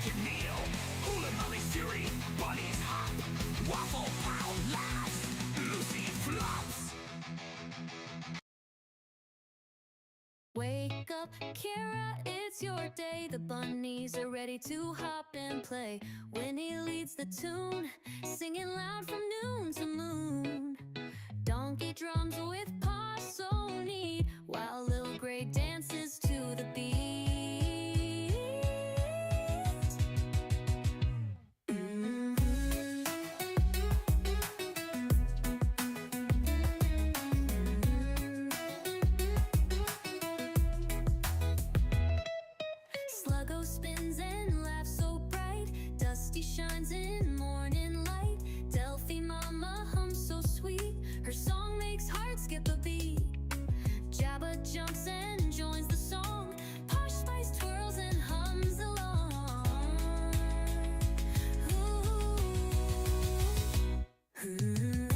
Chicken meal, hula molly fury, bunnies hop, waffle pound laughs, Lucy flops. Wake up, Kira, it's your day. The bunnies are ready to hop and play. Winnie leads the tune, singing loud from noon to moon. Donkey drums with Posh so neat, while Little Gray dances to the beat. Sluggo spins and laughs so bright, Dusty shines in morning light. Delphine mama hums so sweet, her song makes hearts skip a beat. Jabba jumps and joins the song, Posh Spice twirls and hums along. Ooh. Ooh.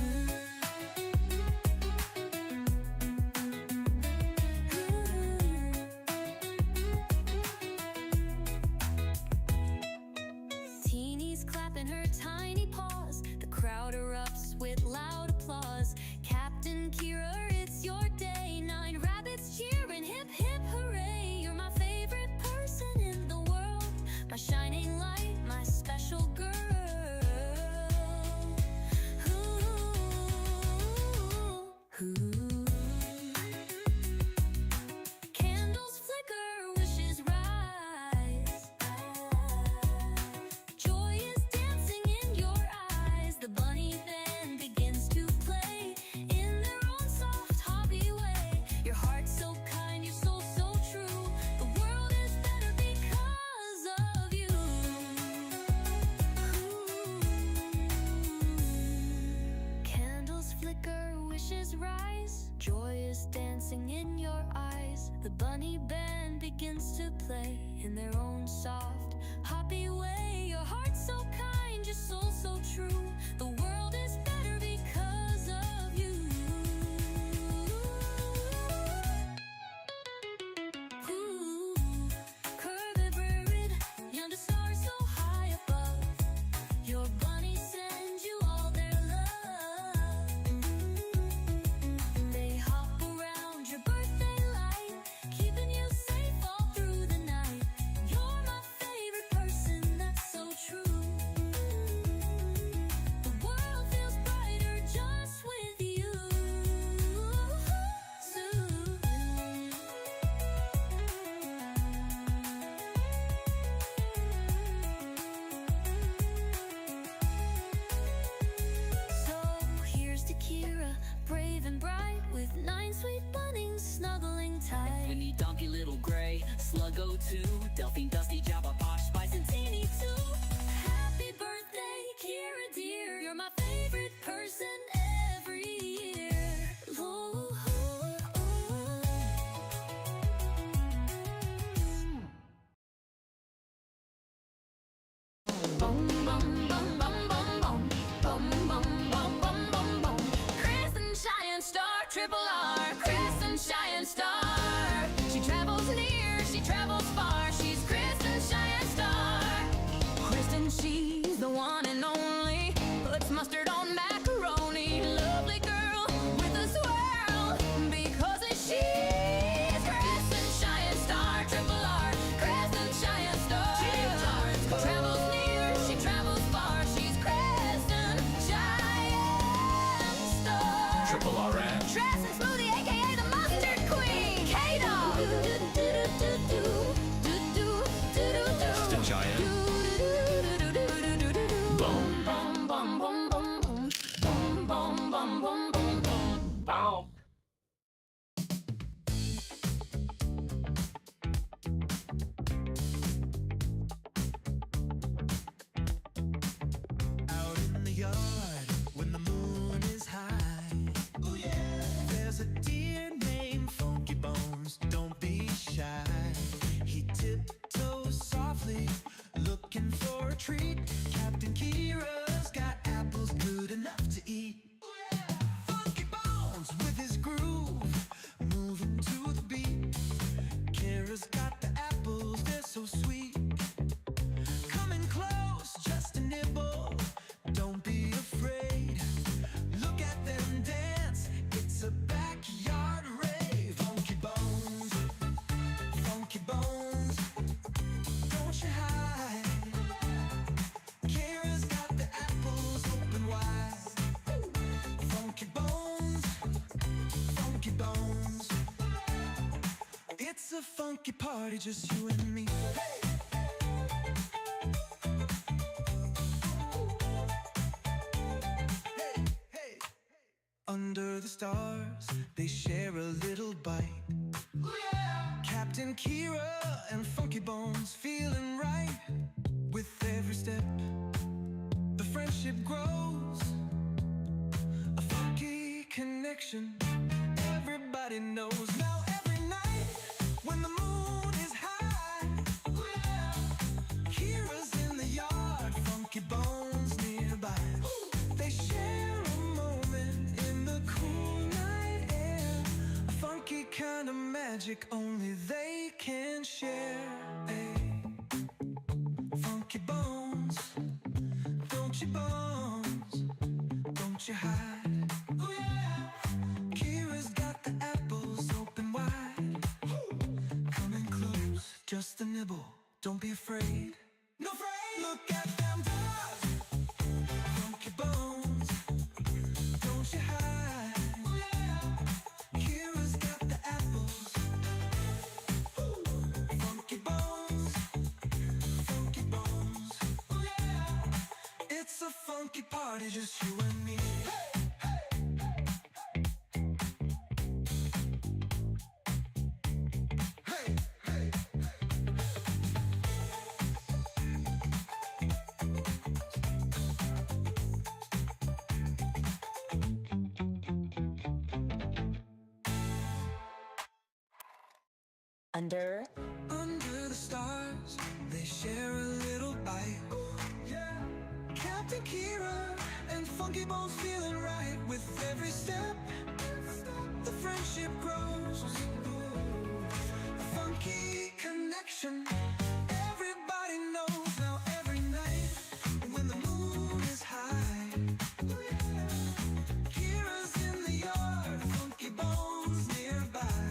Teeny's clapping her tiny paws, the crowd erupts with loud applause. Captain Kira, it's your day. 9 rabbits cheering, hip hip hooray. You're my favorite person in the world, my shining light, my special girl. Ooh. Ooh. Candles flicker, wishes rise. Joy is dancing in your eyes. The bunny band begins to play in their own soft hobby way. Your heart's so kind, your soul so true. The world is better because of you. Ooh. Candles flicker, wishes rise. Joy is dancing in your eyes. The bunny band begins to play in their own soft, happy way. Your heart's so kind, your soul so true. The world is better because of you. Ooh. Curved bird, yonder stars so high above. Your bunny sends you all their love. They hop around your birthday light, keeping you safe all through the night. You're my favorite person, that's so true. The world feels brighter just with you. So here's to Kira, brave and bright, with 9 sweet bunnies snuggling tight. Gwynnie, Donkey, Little Gray, Sluggo too, Delphine, Dusty, Jabba, Posh, Spice, and Teeny too. Happy birthday, Kira dear. You're my favorite person every year. Ooh, ooh, ooh. Boom, boom, boom, boom, boom, boom. Boom, boom, boom, boom, boom, boom. Crescent Shine Star, Triple R. Crescent Shine Star. She travels near, she travels far. She's Crescent Shine Star. Kristen, she's the one and only. Puts mustard on macaroni. Lovely girl with a swirl, because she's Crescent Shine Star, Triple R. Crescent Shine Star. Travels near, she travels far. She's Crescent Shine Star. Triple RM. Dress and smoothie, aka the mustard queen. K-Dog. Kristen Giant. Boom. Bum bum bum bum bum. Bum bum bum bum bum bum. Boom. Out in the yard when the moon is high. Ooh, yeah. There's a deer a funky party, just you and me. Under the stars, they share a little bite. Ooh, yeah. Captain Kira and Funky Bones feeling right. With every step, the friendship grows. A funky connection, everybody knows. Now every night, when the moon is high, ooh, yeah. Kira's in the yard, Funky Bones nearby. Ooh. They share a moment in the cool night air. A funky kind of magic only they can share. Hey. Funky Bones, don't you bones, don't you hide. Oh yeah, Kira's got the apples open wide. Coming close, just a nibble, don't be afraid. No afraid, look at them dogs. Funky Bones, don't you hide. Oh yeah, Kira's got the apples. Funky Bones, Funky Bones. Oh yeah, it's a funky party, just you and me. Hey, hey, Under the stars, they share a little bite. Yeah. Captain Kira and Funky Bones feeling right. With every step, the friendship grows. A funky connection, everybody knows. Now every night, when the moon is high, Kira's in the yard, Funky Bones nearby.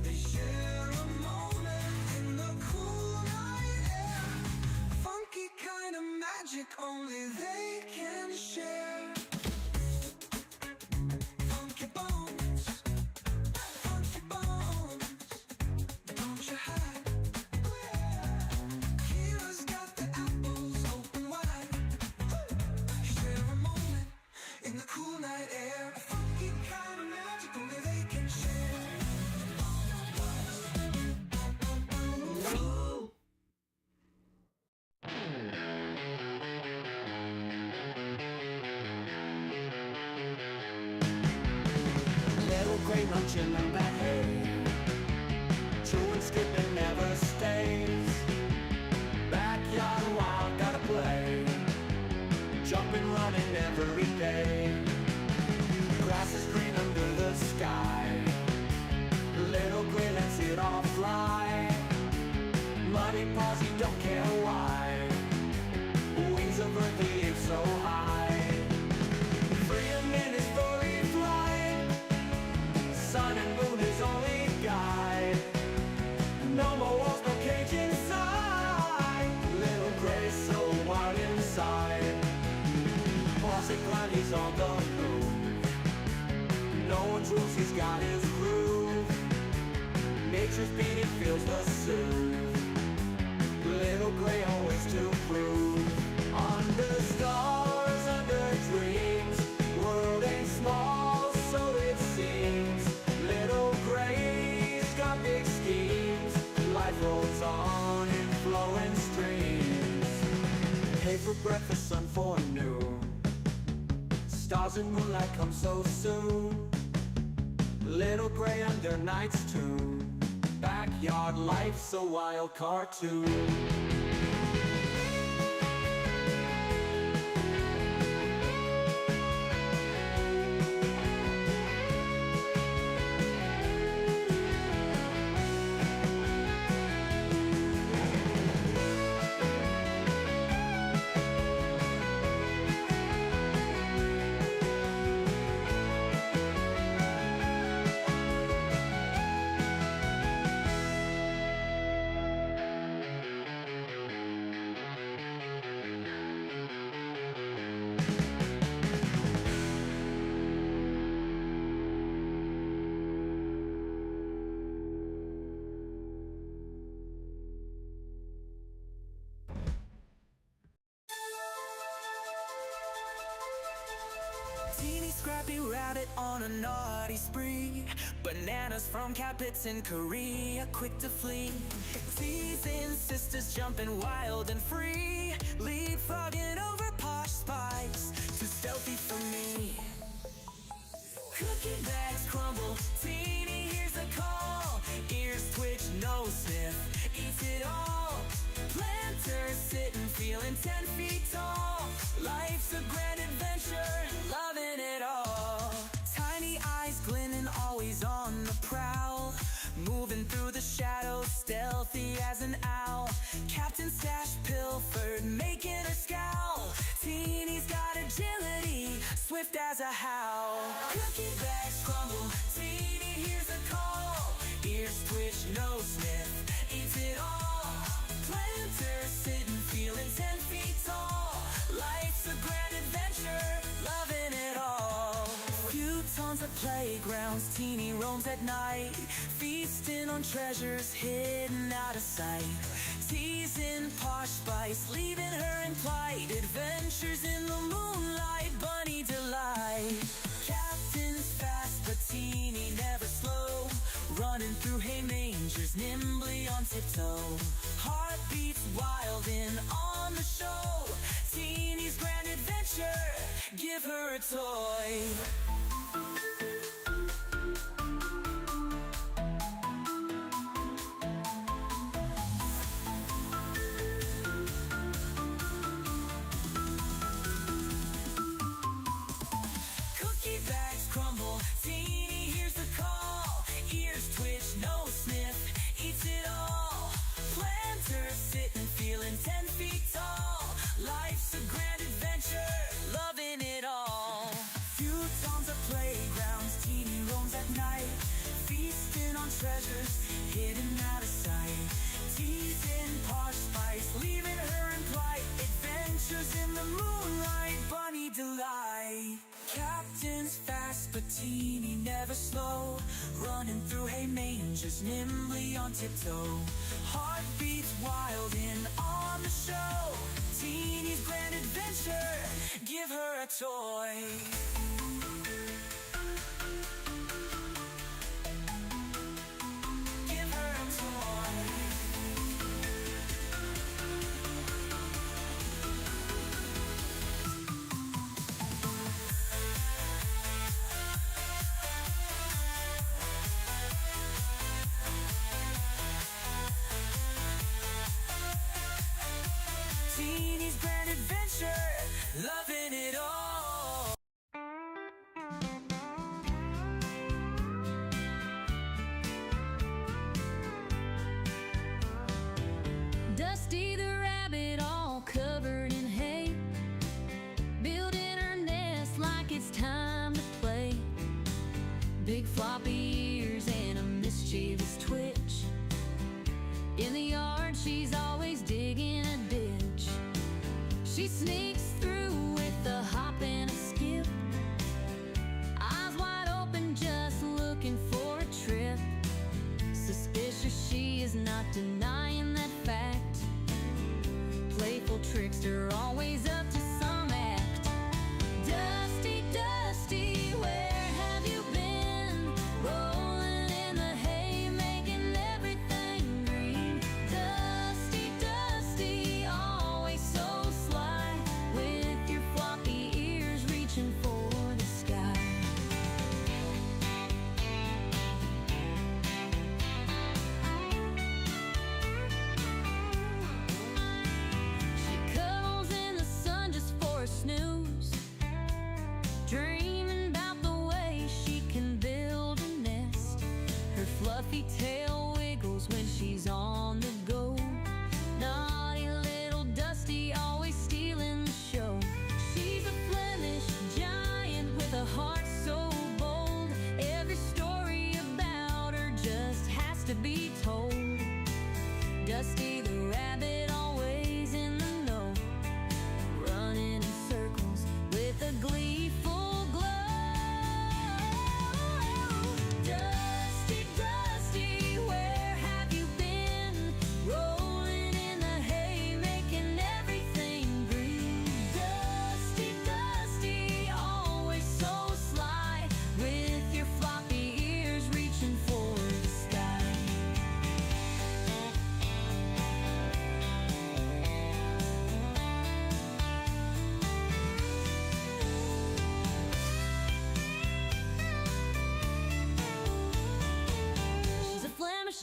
They share a moment in the cool night air. Funky kind of magic only they can share. Funky Bones, Funky Bones, don't you hide. Kira's got the apples open wide. Share a moment in the cool night air. A funky kind of magic only they can share. Little gray munching on that hay, chewing, skipping, never stays. Backyard wild, gotta play, jumping, running every day. Grass is green under the sky, little gray lets it all fly. Muddy paws, you don't care why, wings of earth, they aim so high. Freedom in his furry flight, sun and moon is only guide. No more walls, no cage inside, little gray so wild inside. Boss and grind, he's on the move, no one's rules, he's got his groove. Nature's beat, he feels the soothe, little gray always to prove. Under stars, under dreams, world ain't small, so it seems. Little gray's got big schemes, life rolls on in flowing streams. Hay for breakfast, sun for noon, stars and moonlight come so soon. Little gray under night's tune, backyard life's a wild cartoon. Scrappy Rabbit on a naughty spree. Bananas from Capits in Korea, quick to flee. Teasing sisters jumping wild and free. Leapfrogging over Posh Spice, too stealthy for me. Cookie bags crumble, Teeny hears a call. Ears twitch, nose sniff, eats it all. Planters sitting, feeling 10 feet tall. Life's a grand adventure, loving it all. Tiny eyes glinting, always on the prowl. Moving through the shadows, stealthy as an owl. Captain Stash pilfered, making her scowl. Teeny's got agility, swift as a howl. Cookie bags crumble, Teeny hears a call. Ears twitch, nose sniff, eats it all. Planters sitting, feeling 10 feet tall. Life's a grand adventure, loving it all. Few tons of playgrounds, Teeny roams at night. Feasting on treasures hidden out of sight. Teasing Posh Spice, leaving her in plight. Adventures in the moonlight, bunny delight. Captain's fast, but Teeny never slow. Running through hay mangers, nimbly on tiptoe. Heart beats wild in on the show. Teeny's grand adventure, give her a toy. Cookie bags crumble, Teeny hears the call. Ears twitch, nose sniff, eats it all. Planters sitting, feeling 10 feet tall. Life's a grand adventure, loving it all. Few tons of playgrounds, Teeny roams at night. Feasting on treasures hidden out of sight. Teasing Posh Spice, leaving her in plight. Adventures in the moonlight, bunny delight. Captain's fast, but Teeny never slow. Running through hay mangers, nimbly on tiptoe. Heart beats wild in on the show. Teeny's grand adventure, give her a toy. Give her a toy. Teeny's grand adventure, loving it all. Dusty the rabbit, all covered in hay, building her nest like it's time to play. Big floppy ears and a mischievous twitch. In the yard, she's always digging a ditch. She sneaks through with a hop and a skip, eyes wide open, just looking for a trip. Suspicious, she is not denying that fact. Playful trickster, always up to some act. Dusty, Dusty, where have you been? Rolling in the hay, making everything green. Dusty, Dusty, always so sly.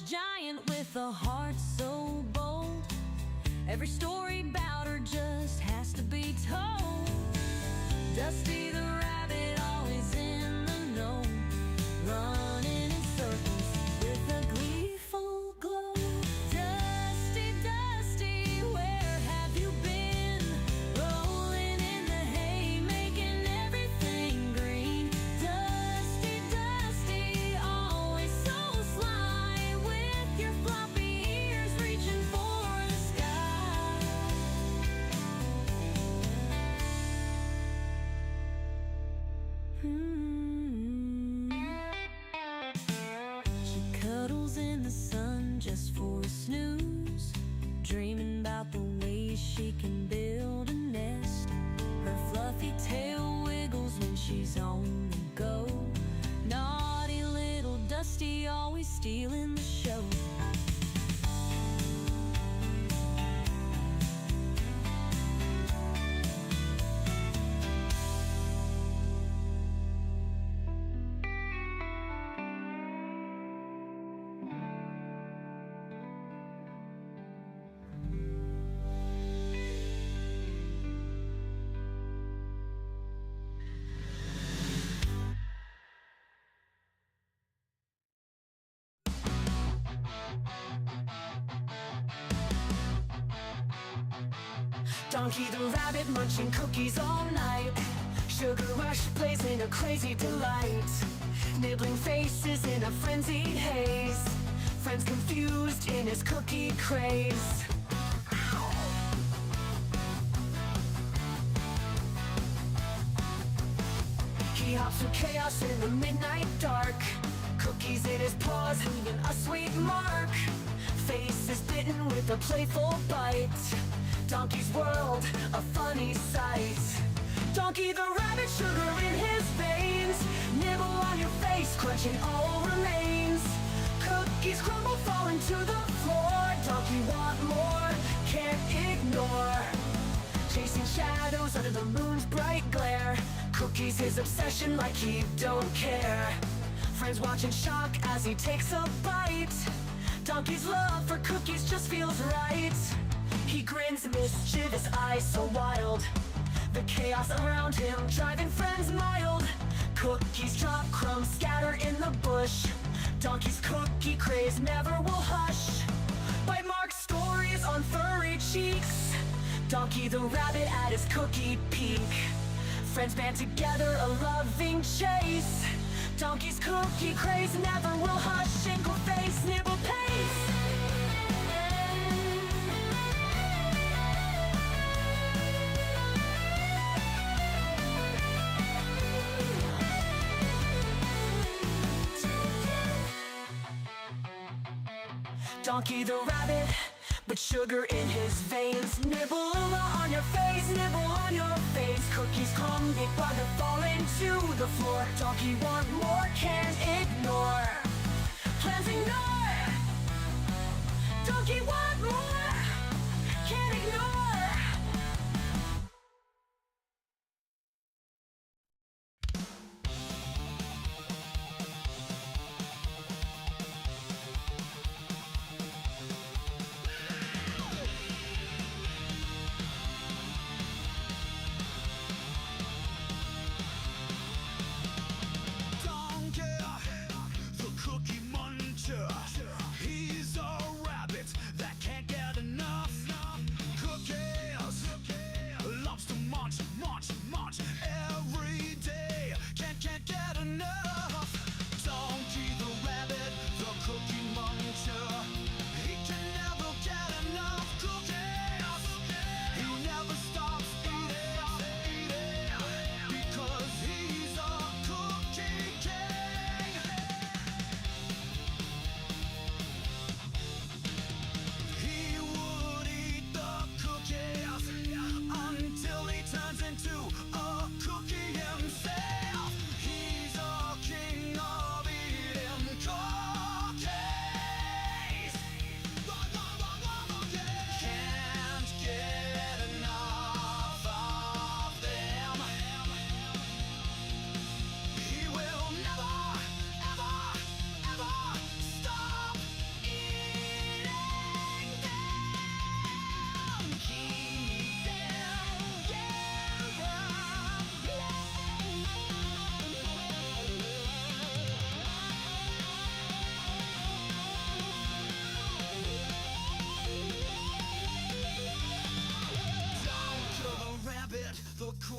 giant with a heart so bold. Every story about her just has to be told. Dusty the rabbit, always in the know, running in circles with a gleeful glow. Dusty, Dusty, where have you been? Rolling in the hay, making everything green. Dusty, Dusty, always so sly, with your floppy ears reaching for the sky. She cuddles in the sun just for a snooze, dreaming about the ways she can build a nest. Her fluffy tail wiggles when she's on the go. Naughty little Dusty, always stealing the show. Donkey the rabbit munching cookies all night. Sugar rush plays in a crazy delight. Nibbling faces in a frenzied haze. Friends confused in his cookie craze. He hops through chaos in the midnight dark. Cookies in his paws, leaving a sweet mark. Face is bitten with a playful bite. Donkey's world, a funny sight. Donkey the rabbit, sugar in his veins. Nibble on your face, crunching all remains. Cookies crumble, falling to the floor. Donkey want more, can't ignore. Chasing shadows under the moon's bright glare. Cookies his obsession like he don't care. Friends watch in shock as he takes a bite. Donkey's love for cookies just feels right. He grins, mischievous eyes so wild. The chaos around him driving friends mild. Cookies drop, crumbs scatter in the bush. Donkey's cookie craze never will hush. Bite mark stories on furry cheeks. Donkey the rabbit at his cookie peak. Friends band together, a loving chase. Donkey's cookie craze never will hush. Ankle face, nibble pace. Donkey the rabbit, but sugar in his veins. Nibble on your face, nibble on your face. Cookies come, big bugger falling to the floor. Donkey want more, can't ignore. Plans ignore. Donkey want more, can't ignore. He's a rabbit that can't get enough. Cookies loves to munch, munch, munch every day. Can't get enough. Donkey the rabbit, the cookie muncher. He can never get enough cookies. He never stops eating because he's a cookie king. He would eat the cookies until he turns into a cookie himself. He's a king of eating.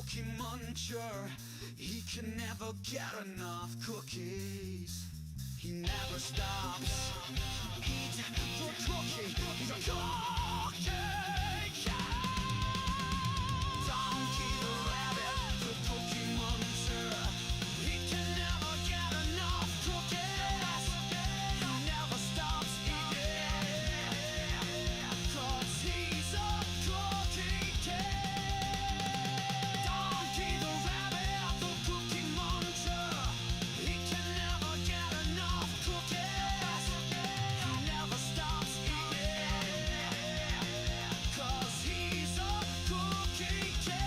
cookie muncher. He can never get enough cookies. He never stops. Eat the cookie. He's a cookie cat. Donkey the rabbit, the cookie muncher. He can never get enough cookies. He never stops eating. 'Cause he's a cookie cat. Donkey the rabbit, the cookie muncher. He can never get enough cookies. He never stops eating. 'Cause he's a cookie cat.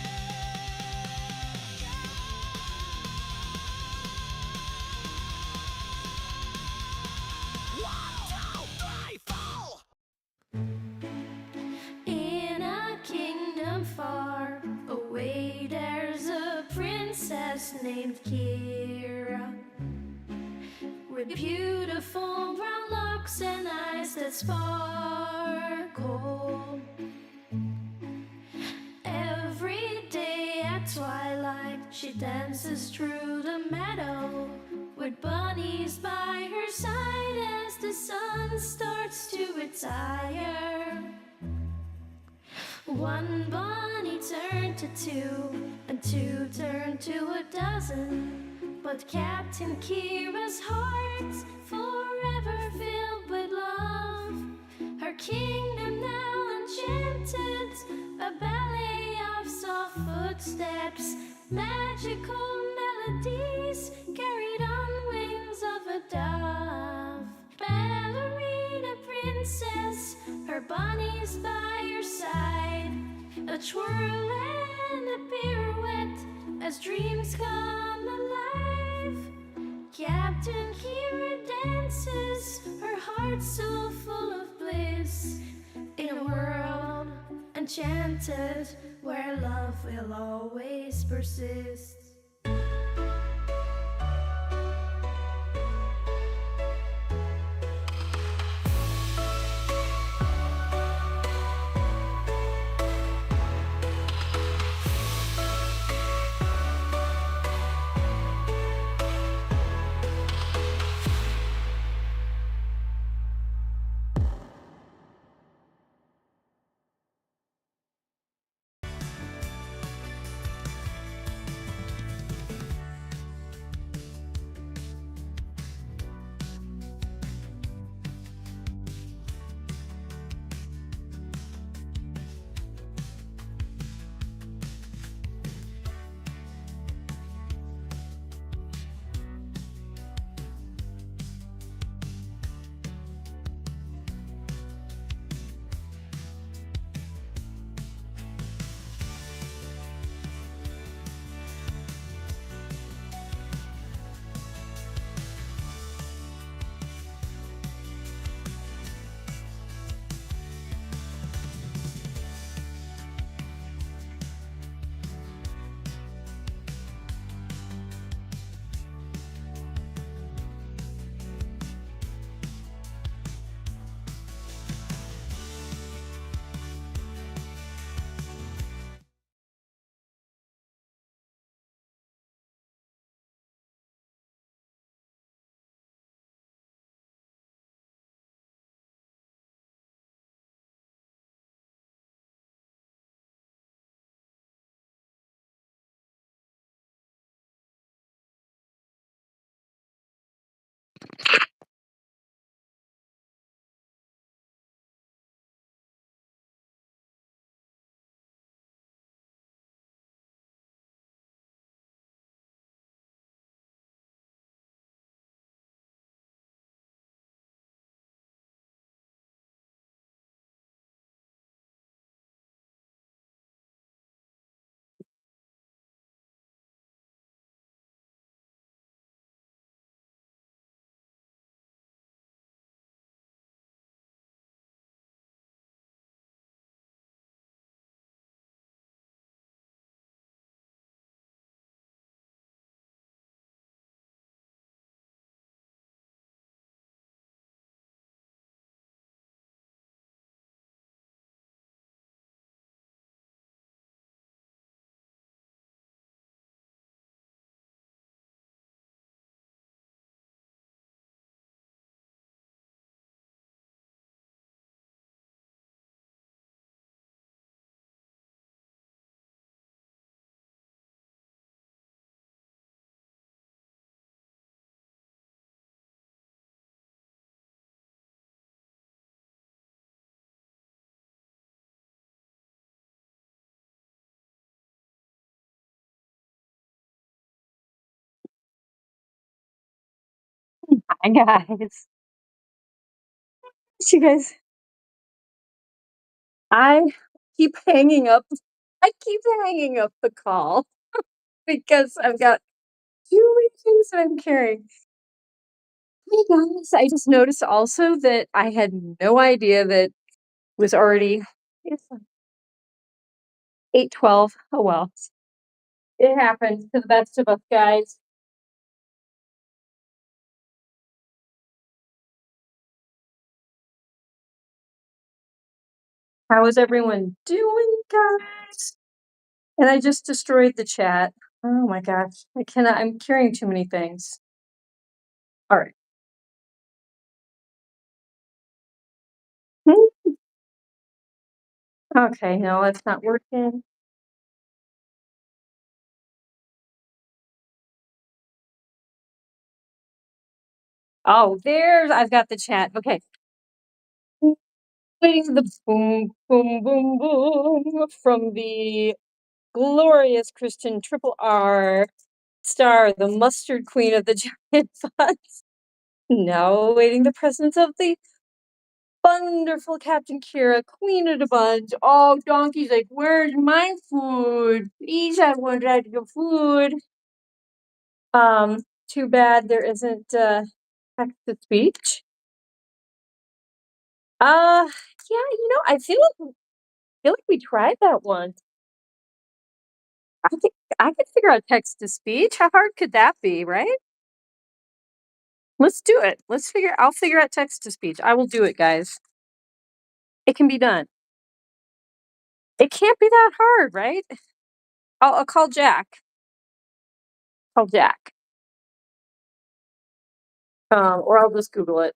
One, two, three, four. In a kingdom far away, there's a princess named Kira, with beautiful brown locks and eyes that sparkle. Every day at twilight, she dances through the meadow with bunnies by her side as the sun starts to retire. One bunny turned to two, and two turned to a dozen. But Captain Kira's heart's forever filled with love. Her kingdom now enchanted, a ballet of soft footsteps, magical melodies carried on wings of a dove. Ballerina princess, her bunnies by her side, a twirl and a pirouette as dreams come alive. Captain Kira dances, her heart so full of bliss, in a world enchanted where love will always persist. Hi, guys. You guys, I keep hanging up. I keep hanging up the call because I've got too many things that I'm carrying. Hey guys, I just noticed also that I had no idea that it was already it's 8:12. Oh well. It happened to the best of us, guys. How is everyone doing, guys? And I just destroyed the chat. Oh my gosh. I cannot, I'm carrying too many things. All right. Okay, no, it's not working. Oh, there's I've got the chat. Okay. Waiting for the boom, boom, boom, boom from the glorious Kristen Triple R star, the mustard queen of the giant Bunz. Now awaiting the presence of the wonderful Captain Kira, queen of the bunch. Oh, Donkey's like, where's my food? Please, I want your food. Too bad there isn't text to speech. Yeah, I feel like we tried that one. I could figure out text to speech. How hard could that be, right? Let's do it. I'll figure out text to speech. I will do it, guys. It can be done. It can't be that hard, right? I'll call Jack. Call Jack. Or I'll just Google it.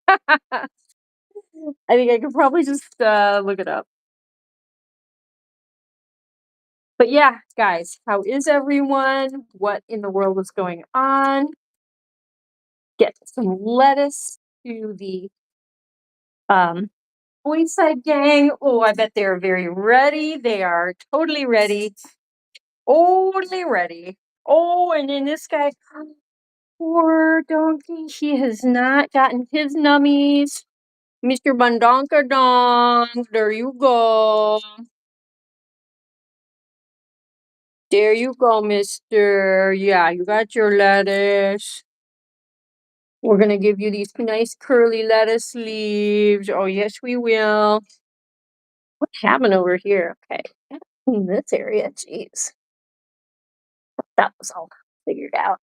I think I could probably just look it up. But yeah, guys, how is everyone? What in the world is going on? Get some lettuce to the Side gang. Oh, I bet they're very ready. They are totally ready. Totally ready. Oh, and then this guy, poor donkey, he has not gotten his nummies. Mr. Bundonkadonk, there you go. There you go, mister. Yeah, you got your lettuce. We're gonna give you these nice curly lettuce leaves. Oh, yes, we will. What happened over here? Okay. In this area, jeez. That was all figured out.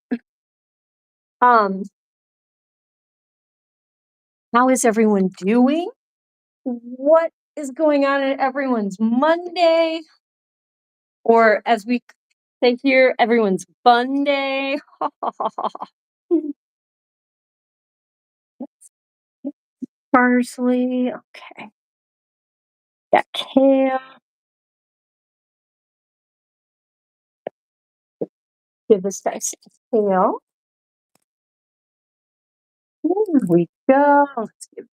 Um, how is everyone doing? What is going on in everyone's Monday? Or as we say here, everyone's Bun Day. Parsley, okay. Got kale. Give this guy some kale. There we go. Let's give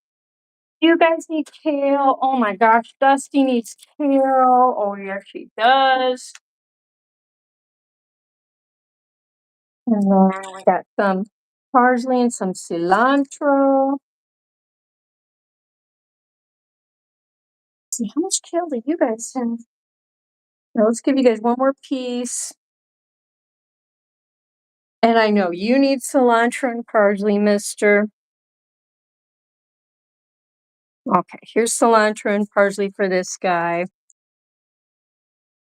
you guys need kale. Oh my gosh, Dusty needs kale. Oh yes, she does. And then we got some parsley and some cilantro. Let's see, how much kale do you guys have? Now let's give you guys one more piece. And I know you need cilantro and parsley, mister. Okay, here's cilantro and parsley for this guy.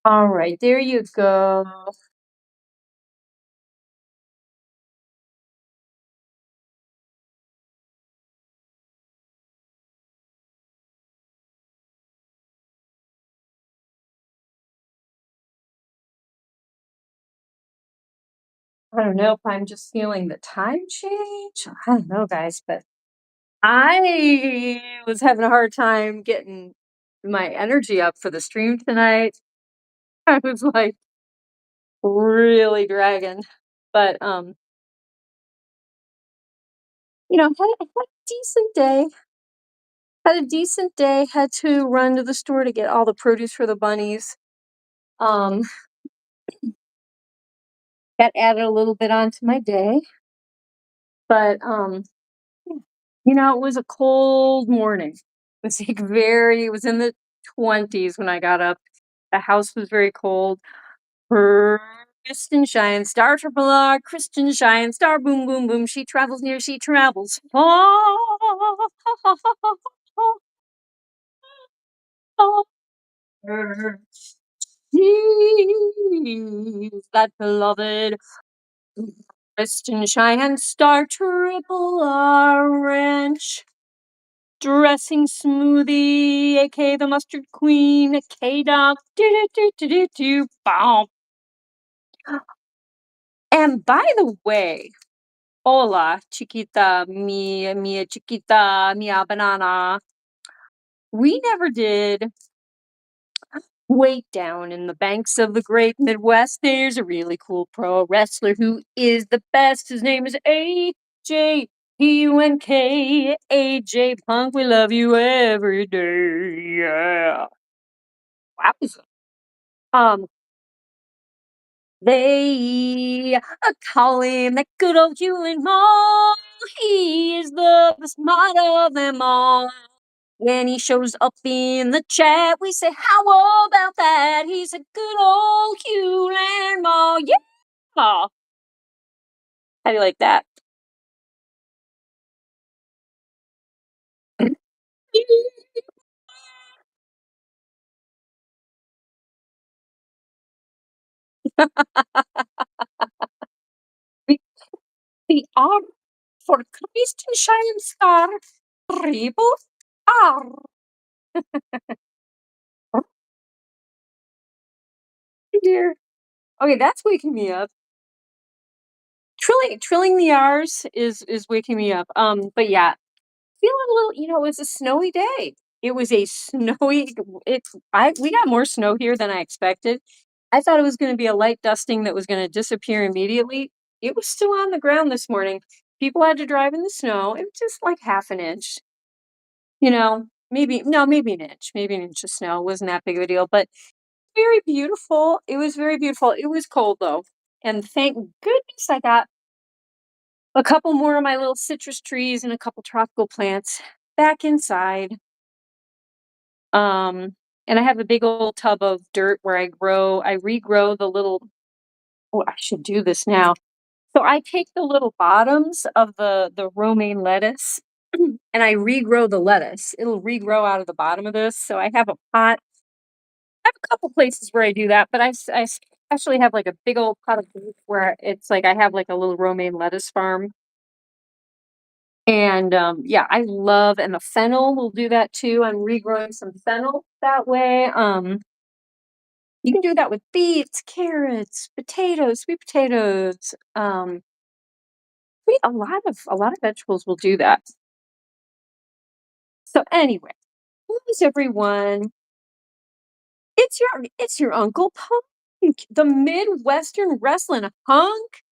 All right, there you go. I don't know if I'm just feeling the time change. I don't know, guys, but I was having a hard time getting my energy up for the stream tonight. I was like really dragging. But had a decent day. Had a decent day. Had to run to the store to get all the produce for the bunnies. That added a little bit onto my day. But it was a cold morning. It was like it was in the 20s when I got up. The house was very cold. Kristen Shine, Star Triple R, Kristen Shine, Star Boom Boom Boom. She travels near, she travels far. She's that beloved Kristen Shine, Star Triple R Ranch. Dressing smoothie, aka the mustard queen, K-Dog, do bow. And by the way, hola, chiquita, mia chiquita, mia banana. We never did Wait Down in the Banks of the Great Midwest. There's a really cool pro wrestler who is the best. His name is AJ PUNK. AJ Punk, we love you every day. Yeah. Wowza. Um, they call him that good old Hewlin' Mall. He is the smart of them all. When he shows up in the chat, we say, how about that? He's a good old Hewlin' Mall. Yeah. How do you like that? The R for Christian Shining Star Triple R. Oh dear. Okay, that's waking me up. Trilling the R's is waking me up. But yeah, feeling a little. It was a snowy day. It was a snowy. We got more snow here than I expected. I thought it was going to be a light dusting that was going to disappear immediately. It was still on the ground this morning. People had to drive in the snow. It was just like half an inch. Maybe an inch. Maybe an inch of snow. It wasn't that big of a deal, but very beautiful. It was very beautiful. It was cold though. And thank goodness I got a couple more of my little citrus trees and a couple tropical plants back inside. And I have a big old tub of dirt where I regrow the little. Oh, I should do this now. So I take the little bottoms of the romaine lettuce and I regrow the lettuce. It'll regrow out of the bottom of this. So I have a pot. I have a couple places where I do that, but I actually have like a big old pot of dirt where it's like I have like a little romaine lettuce farm. And yeah, I love, and the fennel will do that too. I'm regrowing some fennel that way. You can do that with beets, carrots, potatoes, sweet potatoes. A lot of vegetables will do that. So anyway, who's everyone? It's your Uncle Punk, the Midwestern wrestling hunk,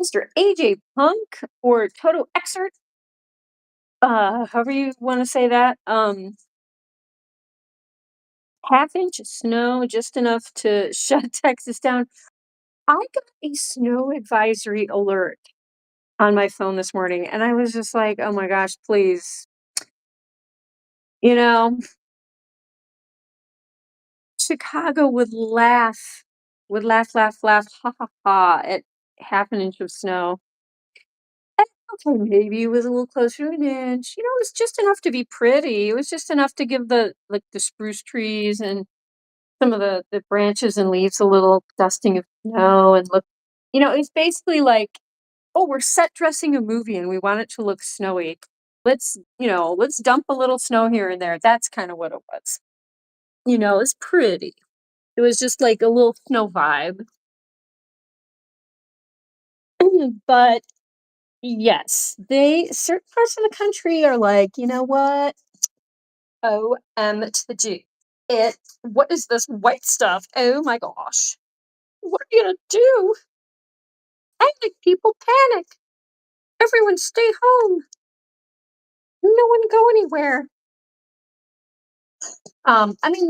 Mr. AJ Punk or Toto Exert. However you want to say that. Half inch of snow, just enough to shut Texas down. I got a snow advisory alert on my phone this morning, and I was just like, "Oh my gosh, please." You know, Chicago would laugh, ha ha ha at half an inch of snow. And okay, maybe it was a little closer to an inch. It was just enough to be pretty. It was just enough to give the spruce trees and some of the branches and leaves a little dusting of snow and look. It's basically like, oh, we're set dressing a movie and we want it to look snowy. Let's dump a little snow here and there. That's kind of what it was. It's pretty. It was just like a little snow vibe. But yes, certain parts of the country are like, you know what? OM to the G. What is this white stuff? Oh my gosh. What are you gonna do? Panic, people, panic. Everyone stay home. No one go anywhere.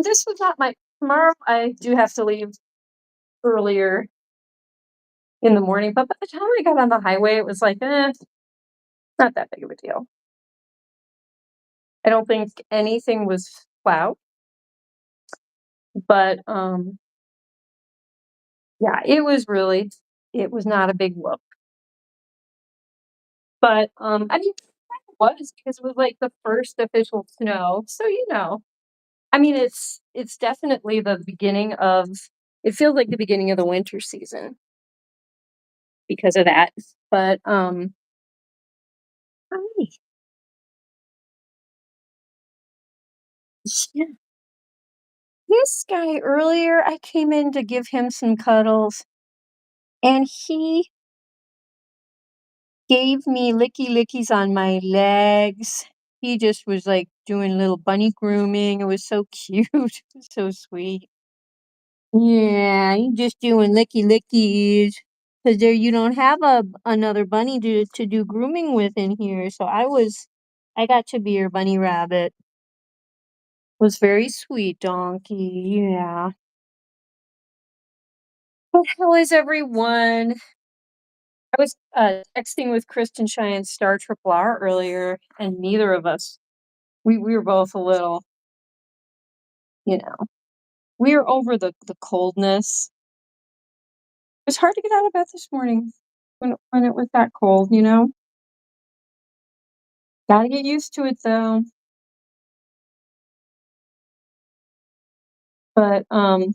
This was not my tomorrow. I do have to leave earlier in the morning, but by the time I got on the highway, it was like, Not that big of a deal. I don't think anything was plowed, but, yeah, it was not a big whoop. But, I mean, it was because it was, like, the first official snow, so, I mean, it's definitely the beginning of it feels like the beginning of the winter season because of that, but, hi. Yeah. This guy earlier, I came in to give him some cuddles, and he gave me licky lickies on my legs. He just was, like, doing little bunny grooming, it was so cute, it was so sweet. Yeah, you just doing licky lickies, 'cause there you don't have another bunny to do grooming with in here, so I got to be your bunny rabbit. Was very sweet, donkey, yeah. But how is everyone? I was, texting with Kristen Cheyenne Star Triple R earlier, and neither of us we were both a little, you know, we were over the coldness. It was hard to get out of bed this morning when it was that cold, you know? Gotta get used to it though. But, but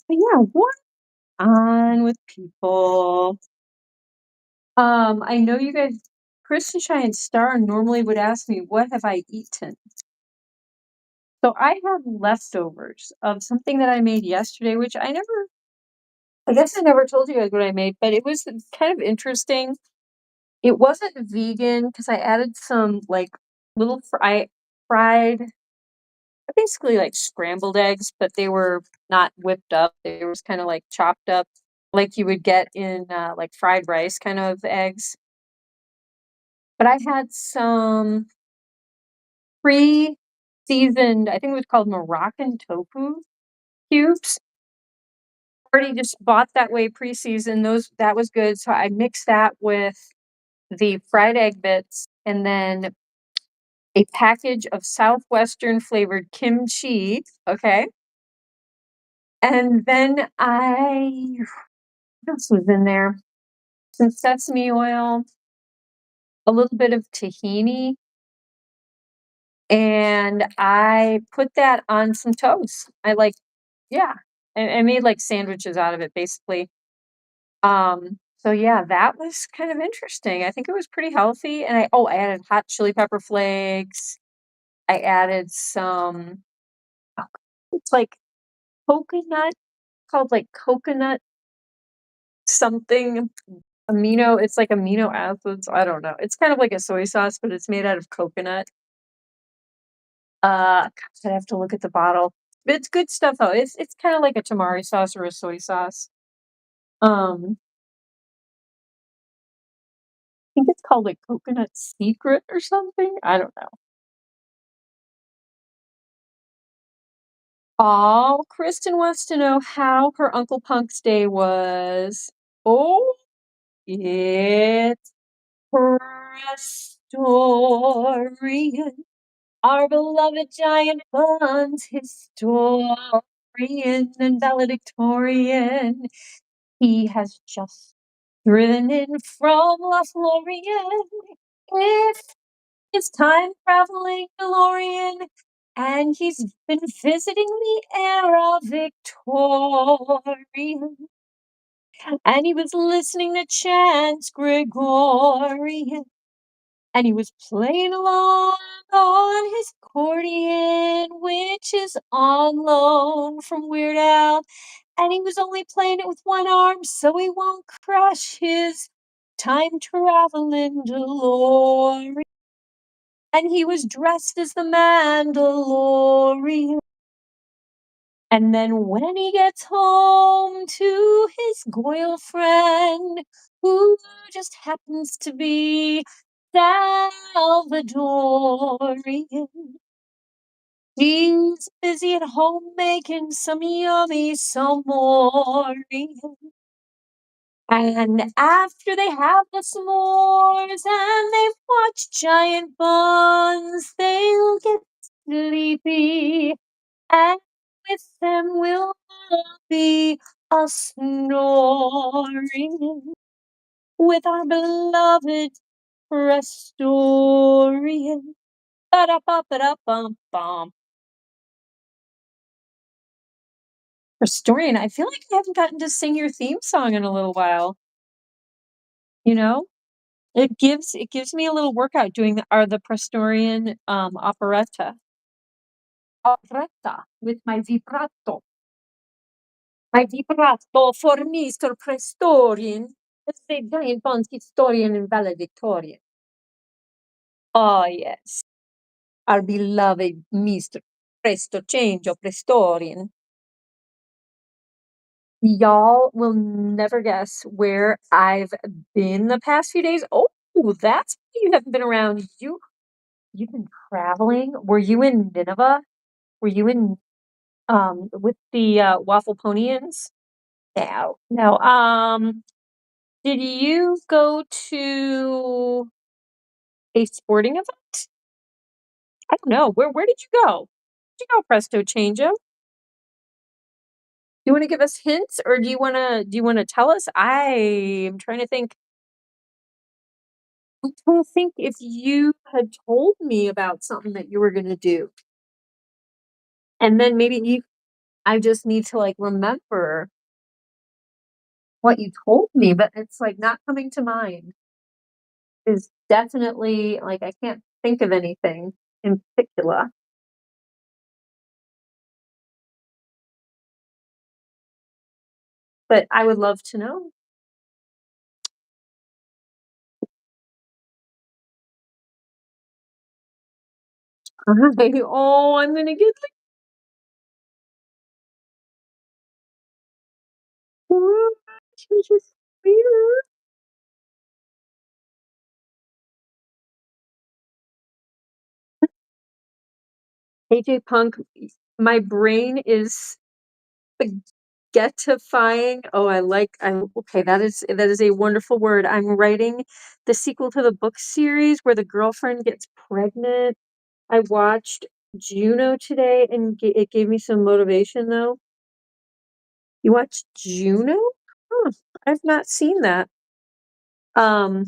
yeah, what on with people? I know you guys Chris and Cheyenne Star normally would ask me, "What have I eaten?" So I have leftovers of something that I made yesterday, which I guess I never told you guys what I made, but it was kind of interesting. It wasn't vegan because I added some like little fried basically like scrambled eggs, but they were not whipped up. They were just kind of like chopped up, like you would get in like fried rice kind of eggs. But I had some pre-seasoned, I think it was called Moroccan tofu cubes. Already just bought that way pre-seasoned. That was good. So I mixed that with the fried egg bits and then a package of Southwestern flavored kimchi. Okay. And then what else was in there? Some sesame oil, a little bit of tahini, and I put that on some toast. Yeah, I made like sandwiches out of it basically. So yeah, that was kind of interesting. I think it was pretty healthy. And I added hot chili pepper flakes. I added some, oh, it's like coconut, called like coconut something it's like amino acids. I don't know. It's kind of like a soy sauce, but it's made out of coconut. Gosh, I have to look at the bottle. But it's good stuff though. It's kind of like a tamari sauce or a soy sauce. I think it's called like coconut secret or something. I don't know. Oh, Kristen wants to know how her Uncle Punk's day was. Oh, it's Historian, our beloved giant Bunz, historian and valedictorian. He has just driven in from Lothlorien. If it's time traveling DeLorean, and he's been visiting the era Victorian, and he was listening to chants Gregorian, and he was playing along on his accordion, which is on loan from Weird Al, and he was only playing it with one arm so he won't crush his time traveling DeLorean. And he was dressed as the Mandalorian. And then when he gets home to his Goyle friend, who just happens to be Salvadorian, he's busy at home making some yummy Samorian. And after they have the s'mores and they've watched giant buns, they'll get sleepy. And with them will be a snoring with our beloved Restorian. Ba-da-ba-ba-da-bum-bum. Restorian, I feel like I haven't gotten to sing your theme song in a little while. You know? It gives me a little workout doing the Prestorian operetta. Operetta with my vibrato. My vibrato for Mr. Prestorian. It's a giant Bunz historian and valedictorian. Oh yes. Our beloved Mr. Presto Change Prestorian. Y'all will never guess where I've been the past few days. Oh, that's why you haven't been around. You've been traveling. Were you in Nineveh? Were you in with the Waffle Ponians? No, no. Did you go to a sporting event? I don't know. Where did you go? Did you go, Presto Changeo? Do you want to give us hints, or do you wanna tell us? I am trying to think. I'm trying to think if you had told me about something that you were gonna do, and then maybe I just need to like remember what you told me, but it's like not coming to mind. Is definitely like I can't think of anything in particular, but I would love to know. Oh, I'm gonna get like she's just weird. AJ Punk, my brain is forgetifying. Oh, I'm okay, that is a wonderful word. I'm writing the sequel to the book series where the girlfriend gets pregnant. I watched Juno today and it gave me some motivation though. You watched Juno? Huh, I've not seen that. Um,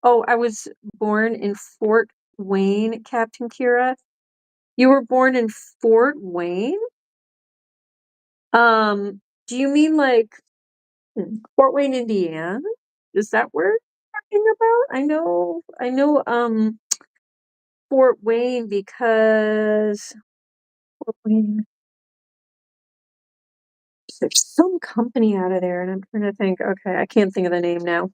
oh, I was born in Fort Wayne, Captain Kira. You were born in Fort Wayne? Do you mean like Fort Wayne, Indiana? Is that where you're talking about? I know, Fort Wayne because Fort Wayne, there's some company out of there, and I'm trying to think. Okay, I can't think of the name now.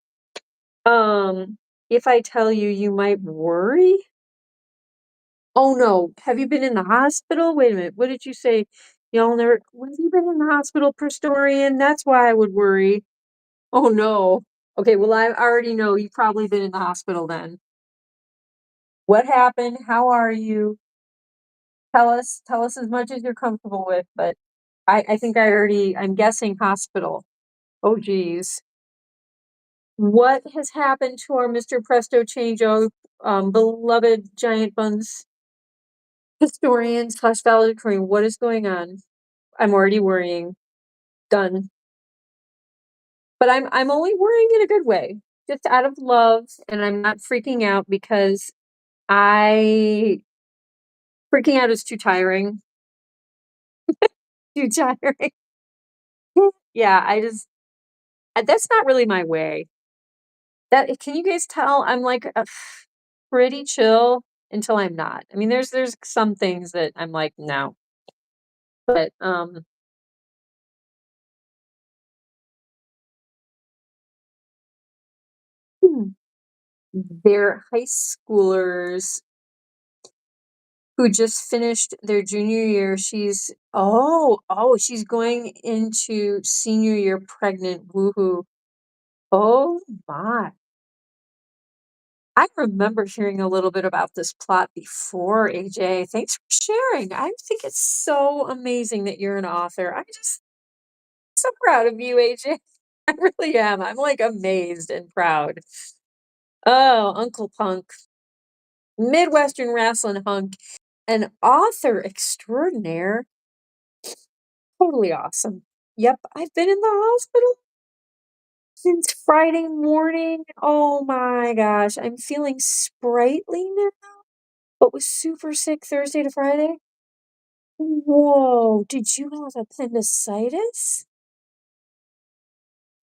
If I tell you, you might worry. Oh no, have you been in the hospital? Wait a minute, what did you say? Y'all never, have you been in the hospital, Prestorian? That's why I would worry. Oh no. Okay, well, I already know you've probably been in the hospital then. What happened? How are you? Tell us as much as you're comfortable with, but I think I'm guessing hospital. Oh geez. What has happened to our Mr. Presto Changeo, beloved giant buns historian slash valedictorian? What is going on? I'm already worrying. Done. But I'm only worrying in a good way, just out of love, and I'm not freaking out because I freaking out is too tiring. Too tiring. Yeah, that's not really my way. That can you guys tell I'm like pretty chill until I'm not. I mean, there's some things that I'm like, no. But hmm, they're high schoolers who just finished their junior year. She's going into senior year pregnant. Woohoo. Oh my. I remember hearing a little bit about this plot before, AJ. Thanks for sharing. I think it's so amazing that you're an author. I'm just so proud of you, AJ. I really am. I'm like amazed and proud. Oh, Uncle Punk, Midwestern wrestling hunk, an author extraordinaire. Totally awesome. Yep, I've been in the hospital since Friday morning. Oh my gosh, I'm feeling sprightly now, but was super sick Thursday to Friday. Whoa, did you have appendicitis?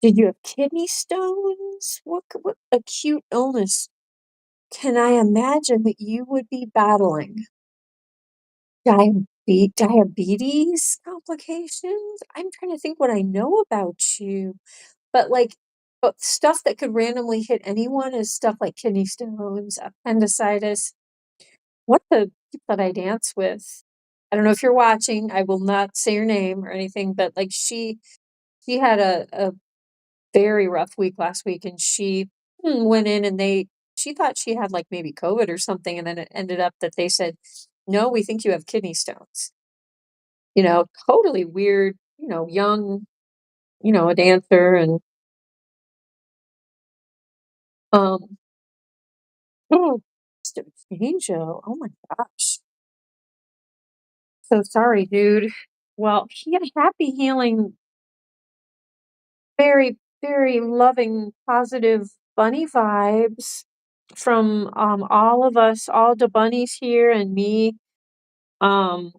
Did you have kidney stones? What acute illness can I imagine that you would be battling? Diabetes complications? I'm trying to think what I know about you. But like, but stuff that could randomly hit anyone is stuff like kidney stones, appendicitis. What the people that I dance with? I don't know if you're watching. I will not say your name or anything, but like she had a very rough week last week, and she went in and she thought she had like maybe COVID or something, and then it ended up that they said, "No, we think you have kidney stones." Totally weird. Young, a dancer, and um, oh, Mr. Angel. Oh my gosh. So sorry, dude. Well, he had happy healing, very, very loving, positive bunny vibes from all of us, all the bunnies here and me. Um,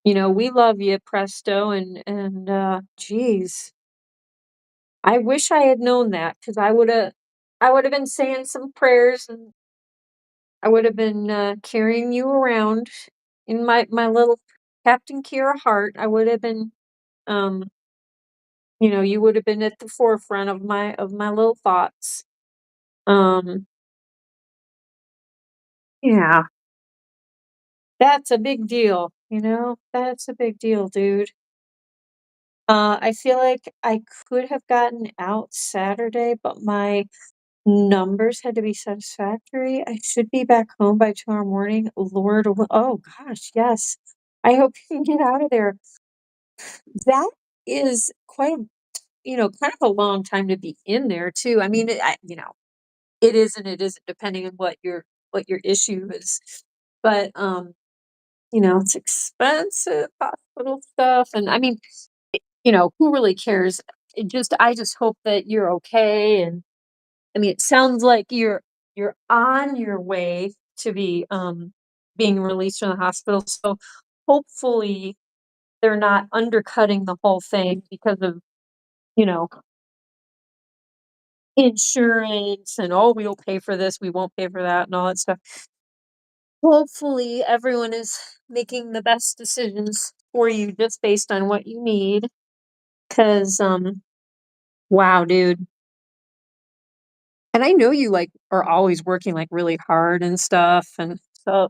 we love you, Presto, and geez, I wish I had known that because I would have been saying some prayers, and I would have been carrying you around in my little Captain Kira heart. I would have been um you would have been at the forefront of my little thoughts. Um, yeah, that's a big deal, That's a big deal, dude. I feel like I could have gotten out Saturday, but my numbers had to be satisfactory. I should be back home by tomorrow morning. Oh gosh, yes. I hope you can get out of there. That is quite, kind of a long time to be in there too. I mean, it is and it isn't depending on what your issue is. But it's expensive hospital stuff, and I mean, who really cares? I just hope that you're okay. And I mean, it sounds like you're on your way to being released from the hospital. So hopefully they're not undercutting the whole thing because of, you know, insurance and, "Oh, we'll pay for this, we won't pay for that," and all that stuff. Hopefully, everyone is making the best decisions for you just based on what you need. Cause wow, dude. And I know you, like, are always working, like, really hard and stuff, and so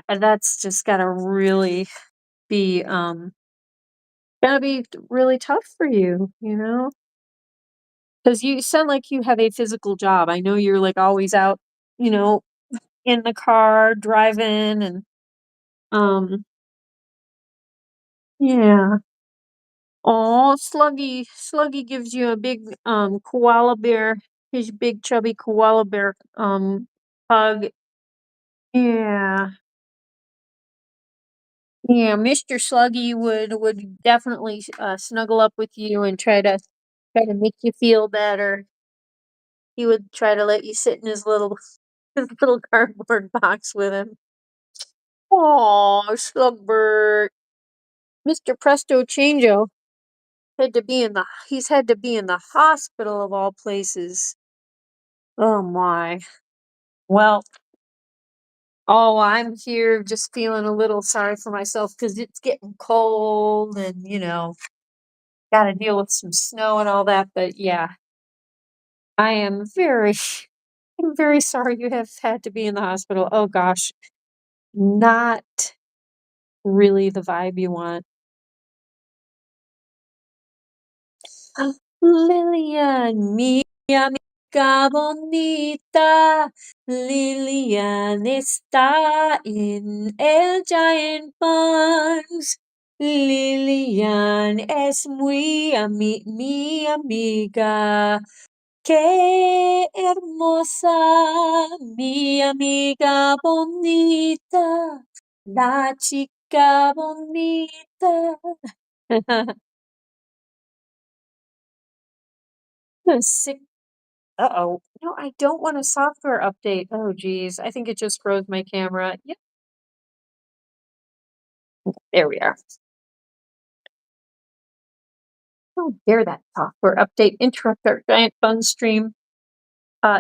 that's just be, gotta be really tough for you, you know? Cause you sound like you have a physical job. I know you're, like, always out, you know, in the car driving and, um yeah. Oh, Sluggy gives you a big, koala bear, his big chubby koala bear, hug. Yeah. Yeah, Mr. Sluggy would definitely, snuggle up with you and try to make you feel better. He would try to let you sit in his little his little cardboard box with him. Oh, Slugbert. Mr. Presto Changeo he's had to be in the hospital of all places. Oh my. Well, I'm here just feeling a little sorry for myself because it's getting cold and, gotta deal with some snow and all that. But yeah, I am I'm very sorry you have had to be in the hospital. Oh gosh, not really the vibe you want. Lillian, mi amiga bonita, Lillian está in el giant Bunz. Lilian es mi amiga. Qué hermosa, mi amiga bonita, la chica bonita. Sick. Uh-oh. No, I don't want a software update. Oh, geez. I think it just froze my camera. Yep, there we are. How dare that software update interrupt our giant fun stream?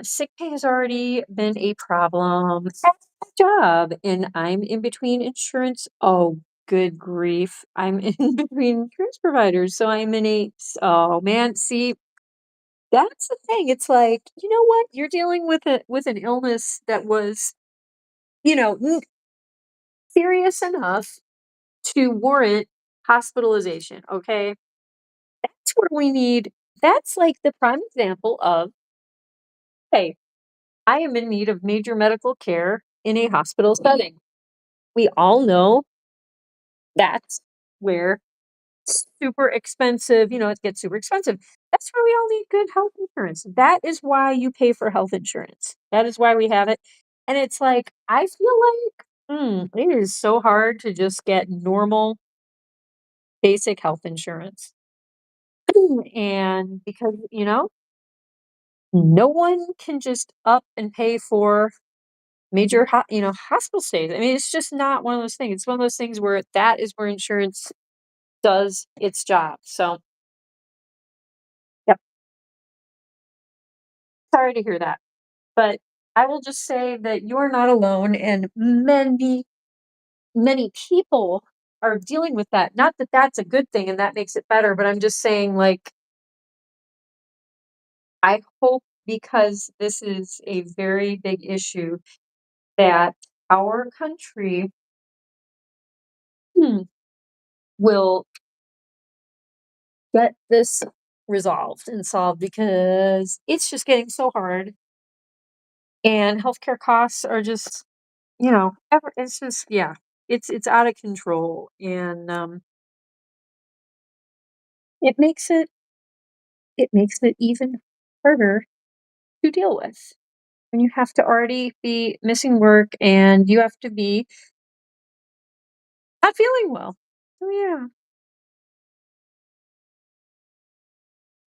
Sick pay has already been a problem at my job, and I'm in between insurance. Oh, good grief. I'm in between insurance providers. So I'm in oh man, see, that's the thing. It's like, you know what? You're dealing with an illness that was, serious enough to warrant hospitalization. Okay. That's where that's like the prime example of, hey, I am in need of major medical care in a hospital setting. We all know that's where super expensive, it gets super expensive. That's why we all need good health insurance. That is why you pay for health insurance. That is why we have it. And it's like, I feel like it is so hard to just get normal, basic health insurance. And because, no one can just up and pay for major hospital stays. I mean, it's just not one of those things. It's one of those things where that is where insurance does its job. So, yep, sorry to hear that. But I will just say that you're not alone, and many, many people are dealing with that. Not that that's a good thing and that makes it better, but I'm just saying, like, I hope, because this is a very big issue, that our country hmm, will get this resolved and solved, because it's just getting so hard, and healthcare costs are just, it's just, yeah, it's out of control, and it makes it it makes it even harder to deal with when you have to already be missing work and you have to be not feeling well. So yeah,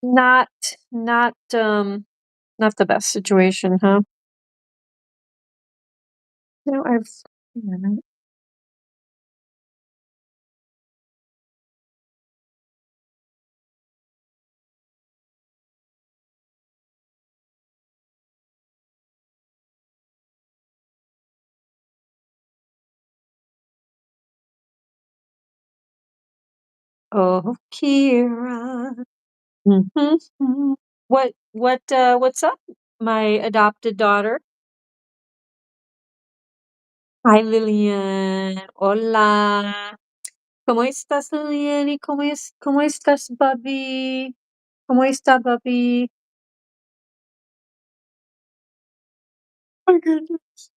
not not not the best situation, huh? I've oh, Kira. Mhm. What's up, my adopted daughter? Hi, Lillian. Hola. ¿Cómo estás, Lillian? ¿Y cómo estás, Bobby? ¿Cómo está, Bobby? My goodness.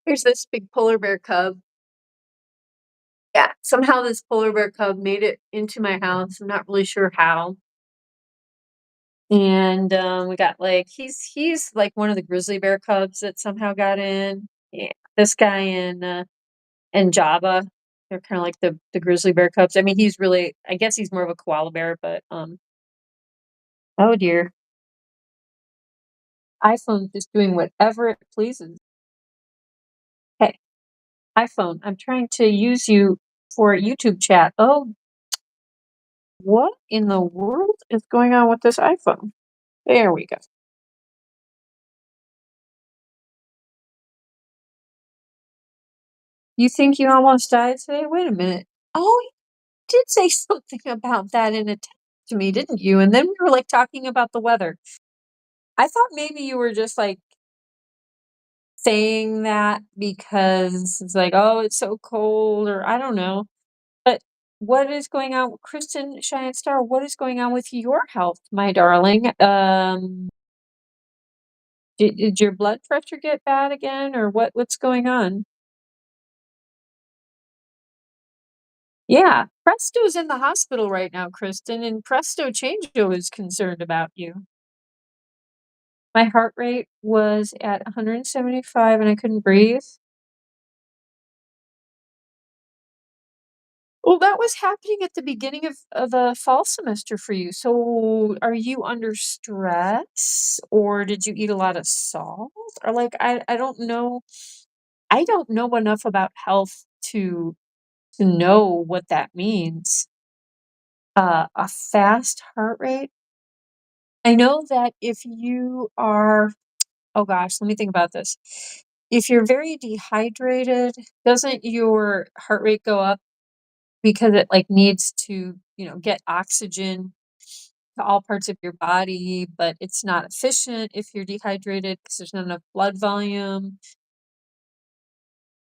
Here's this big polar bear cub. Yeah, somehow this polar bear cub made it into my house. I'm not really sure how. And we got like he's like one of the grizzly bear cubs that somehow got in. Yeah, this guy and Jabba. They're kind of like the grizzly bear cubs. I mean, he's really, I guess he's more of a koala bear, but oh dear, iPhone's just doing whatever it pleases. Hey, iPhone, I'm trying to use you for a YouTube chat. Oh, what in the world is going on with this iPhone? There we go. You think you almost died today? Wait a minute. Oh, you did say something about that in a text to me, didn't you? And then we were like talking about the weather. I thought maybe you were just like saying that because it's like, oh, it's so cold, or I don't know. But what is going on, Kristen Cheyenne Star? What is going on with your health, my darling? Did your blood pressure get bad again, or what's going on? Yeah, Presto's in the hospital right now, Kristen, and Presto Changeo is concerned about you. My heart rate was at 175 and I couldn't breathe. Well, that was happening at the beginning of the fall semester for you. So are you under stress or did you eat a lot of salt? Or like I don't know. I don't know enough about health to know what that means. A fast heart rate. I know that if you are, oh gosh, let me think about this. If you're very dehydrated, doesn't your heart rate go up because it like needs to, get oxygen to all parts of your body, but it's not efficient if you're dehydrated because there's not enough blood volume.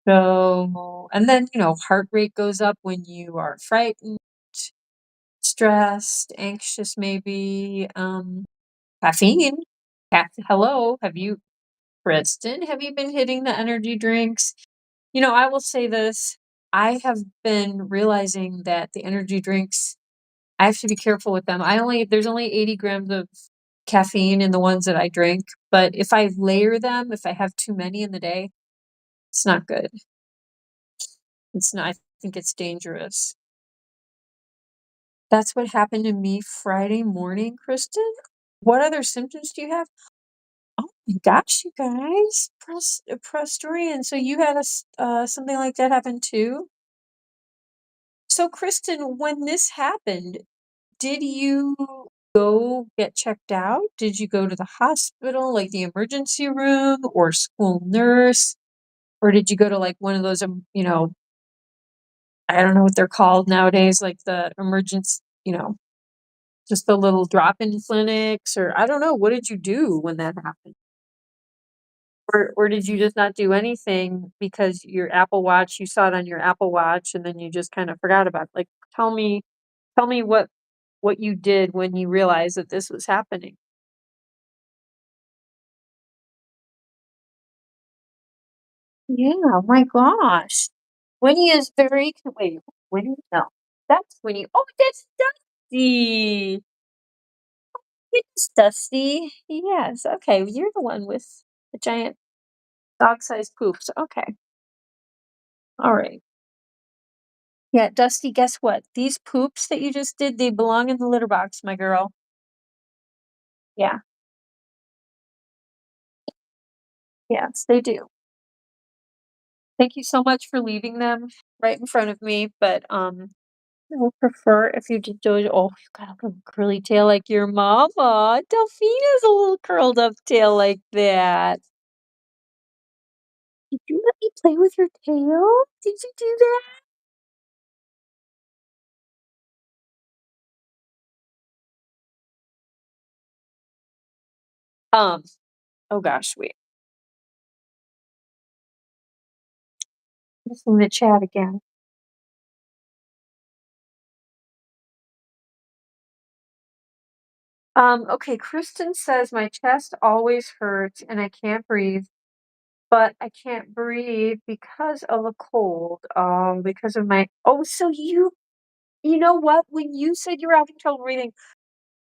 So, and then, heart rate goes up when you are frightened, stressed, anxious, maybe. Caffeine. Hello, Kristen, have you been hitting the energy drinks? I will say this. I have been realizing that the energy drinks, I have to be careful with them. There's only 80 grams of caffeine in the ones that I drink, but if I layer them, if I have too many in the day, it's not good. It's not, I think it's dangerous. That's what happened to me Friday morning, Kristen. What other symptoms do you have? Oh my gosh, you guys, Prestorian. So you had something like that happen too? So Kristen, when this happened, did you go get checked out? Did you go to the hospital, like the emergency room or school nurse? Or did you go to like one of those, I don't know what they're called nowadays, like the emergency, just the little drop-in clinics, or I don't know. What did you do when that happened? Or did you just not do anything because your Apple Watch, you saw it on your Apple Watch and then you just kind of forgot about it? Like, tell me what you did when you realized that this was happening. Yeah, oh my gosh. Winnie is very wait, Winnie? No. That's Winnie. Oh, that's Dusty. It's Dusty. Yes. Okay. You're the one with the giant dog-sized poops. Okay. All right. Yeah, Dusty, guess what? These poops that you just did, they belong in the litter box, my girl. Yeah. Yes, they do. Thank you so much for leaving them right in front of me, but, I would prefer if you did do it. Oh, you got a little curly tail like your mama. Delphine has a little curled up tail like that. Did you let me play with your tail? Did you do that? Um, oh gosh, wait. Just in the chat again. Okay, Kristen says my chest always hurts and I can't breathe, but I can't breathe because of a cold. Because of my so you know what? When you said you were having trouble breathing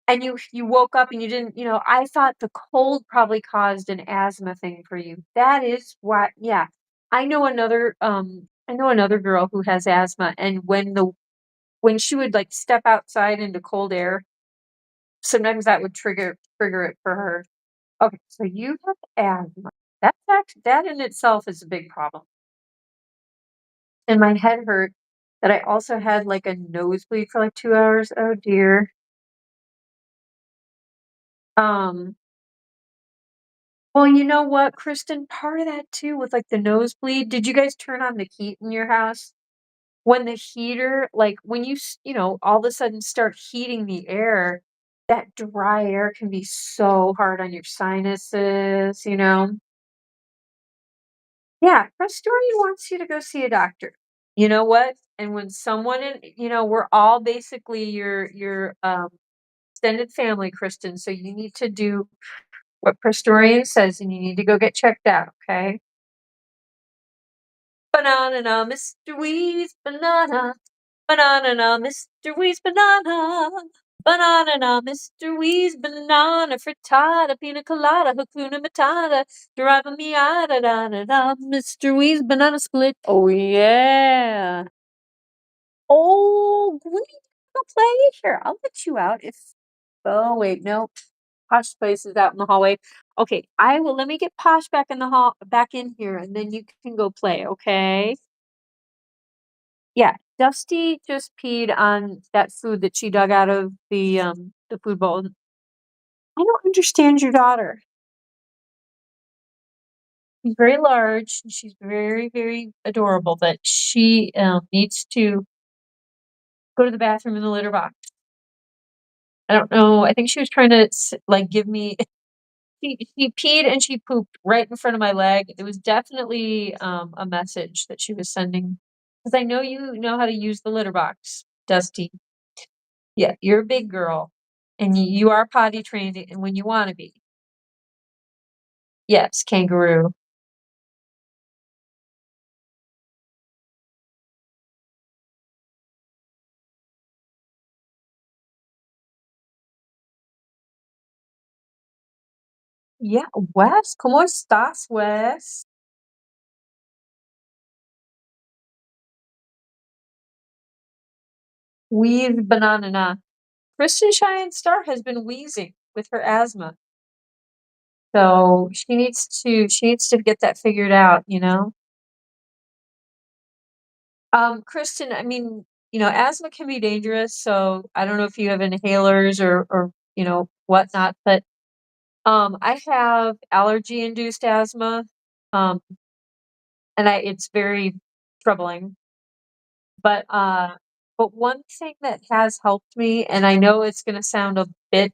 and you woke up and you didn't, I thought the cold probably caused an asthma thing for you. That is what, yeah. I know another girl who has asthma, and when she would like step outside into cold air, sometimes that would trigger it for her. Okay, so you have asthma. That in itself is a big problem. And my head hurt that I also had like a nosebleed for like 2 hours. Oh dear. Um, well, you know what, Kristen? Part of that too with like the nosebleed. Did you guys turn on the heat in your house? When the heater, like when all of a sudden start heating the air, that dry air can be so hard on your sinuses. Yeah, Pastori wants you to go see a doctor. You know what? And when someone we're all basically your extended family, Kristen. So you need to do what Pastorian says and you need to go get checked out, okay? Banana, Mr. Weeds, banana. Banana, Mr. Wee's banana. Banana, Mr. Wee's banana. Frittata, pina colada, Hakuna Matata. Driving me da da da da. Mr. Wee's banana split. Oh, yeah. Oh, Gwynnie, go play here. I'll let you out if. Oh, wait, no. Posh place is out in the hallway. Okay, let me get Posh back in the back in here, and then you can go play, okay? Yeah, Dusty just peed on that food that she dug out of the food bowl. I don't understand your daughter. She's very large, and she's very, very adorable, but she, needs to go to the bathroom in the litter box. I don't know, I think she was trying to like, give me she peed and she pooped right in front of my leg. It was definitely, a message that she was sending, because I know you know how to use the litter box, Dusty. Yeah, you're a big girl, and you are potty trained and when you wanna be. Yes, kangaroo. Yeah, Wes, ¿cómo estás, Wes? Wheeze banana. Kristen Cheyenne Star has been wheezing with her asthma, so she needs to get that figured out, you know? Kristen, I mean, asthma can be dangerous, so I don't know if you have inhalers or, whatnot, but, I have allergy-induced asthma, um, and it's very troubling. But one thing that has helped me, and I know it's gonna sound a bit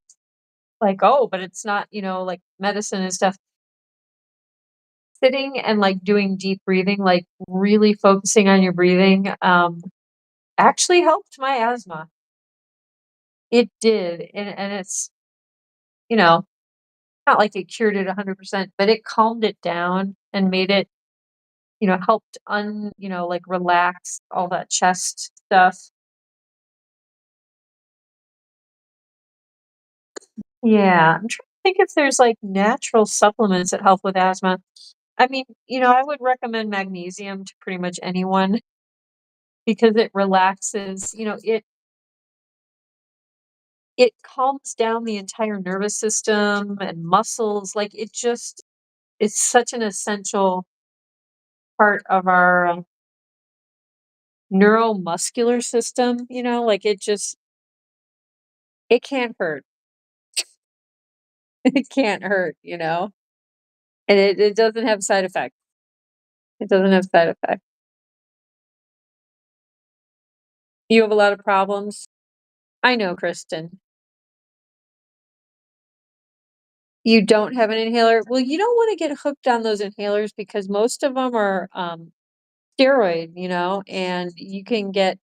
like, "Oh, but it's not, like medicine and stuff." Sitting and, like, doing deep breathing, like, really focusing on your breathing, actually helped my asthma. It did, and it's, you know, not like it cured it 100%, but it calmed it down and made it, helped like, relax all that chest stuff. Yeah, I'm trying to think if there's, like, natural supplements that help with asthma. I mean, I would recommend magnesium to pretty much anyone because it relaxes, it calms down the entire nervous system and muscles, like, it's such an essential part of our, neuromuscular system, like, it can't hurt. It can't hurt, and it doesn't have side effects. It doesn't have side effects. You have a lot of problems? I know, Kristen. You don't have an inhaler? Well, you don't wanna get hooked on those inhalers because most of them are, steroid, and you can get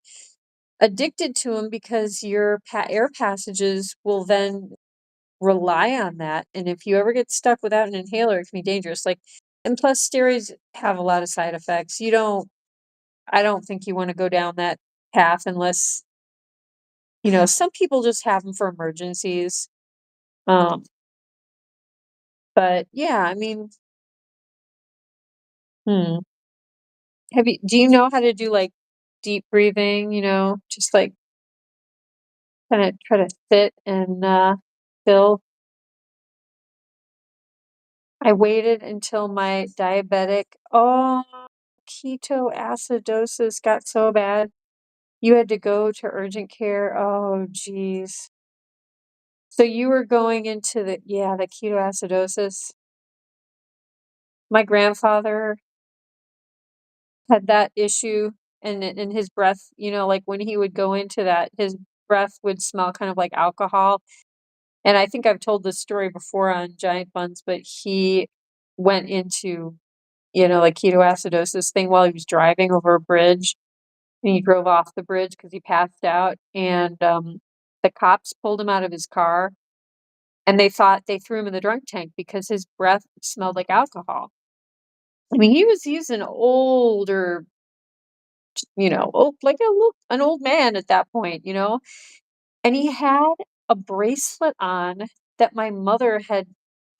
addicted to them because your air passages will then rely on that, and if you ever get stuck without an inhaler, it can be dangerous, like and plus steroids have a lot of side effects. I don't think you wanna go down that path unless some people just have them for emergencies, um, but yeah, I mean, hmm. Do you know how to do, like, deep breathing, just, like, kinda try to sit and, chill? I waited until my ketoacidosis got so bad, you had to go to urgent care. Oh, geez. So you were going into the ketoacidosis. My grandfather had that issue in his breath, like, when he would go into that, his breath would smell kind of like alcohol. And I think I've told this story before on Giant Buns, but he went into, like, ketoacidosis thing while he was driving over a bridge, and he drove off the bridge because he passed out, and, the cops pulled him out of his car, and they thought they threw him in the drunk tank because his breath smelled like alcohol. I mean, he's an older like an old man at that point, and he had a bracelet on that my mother had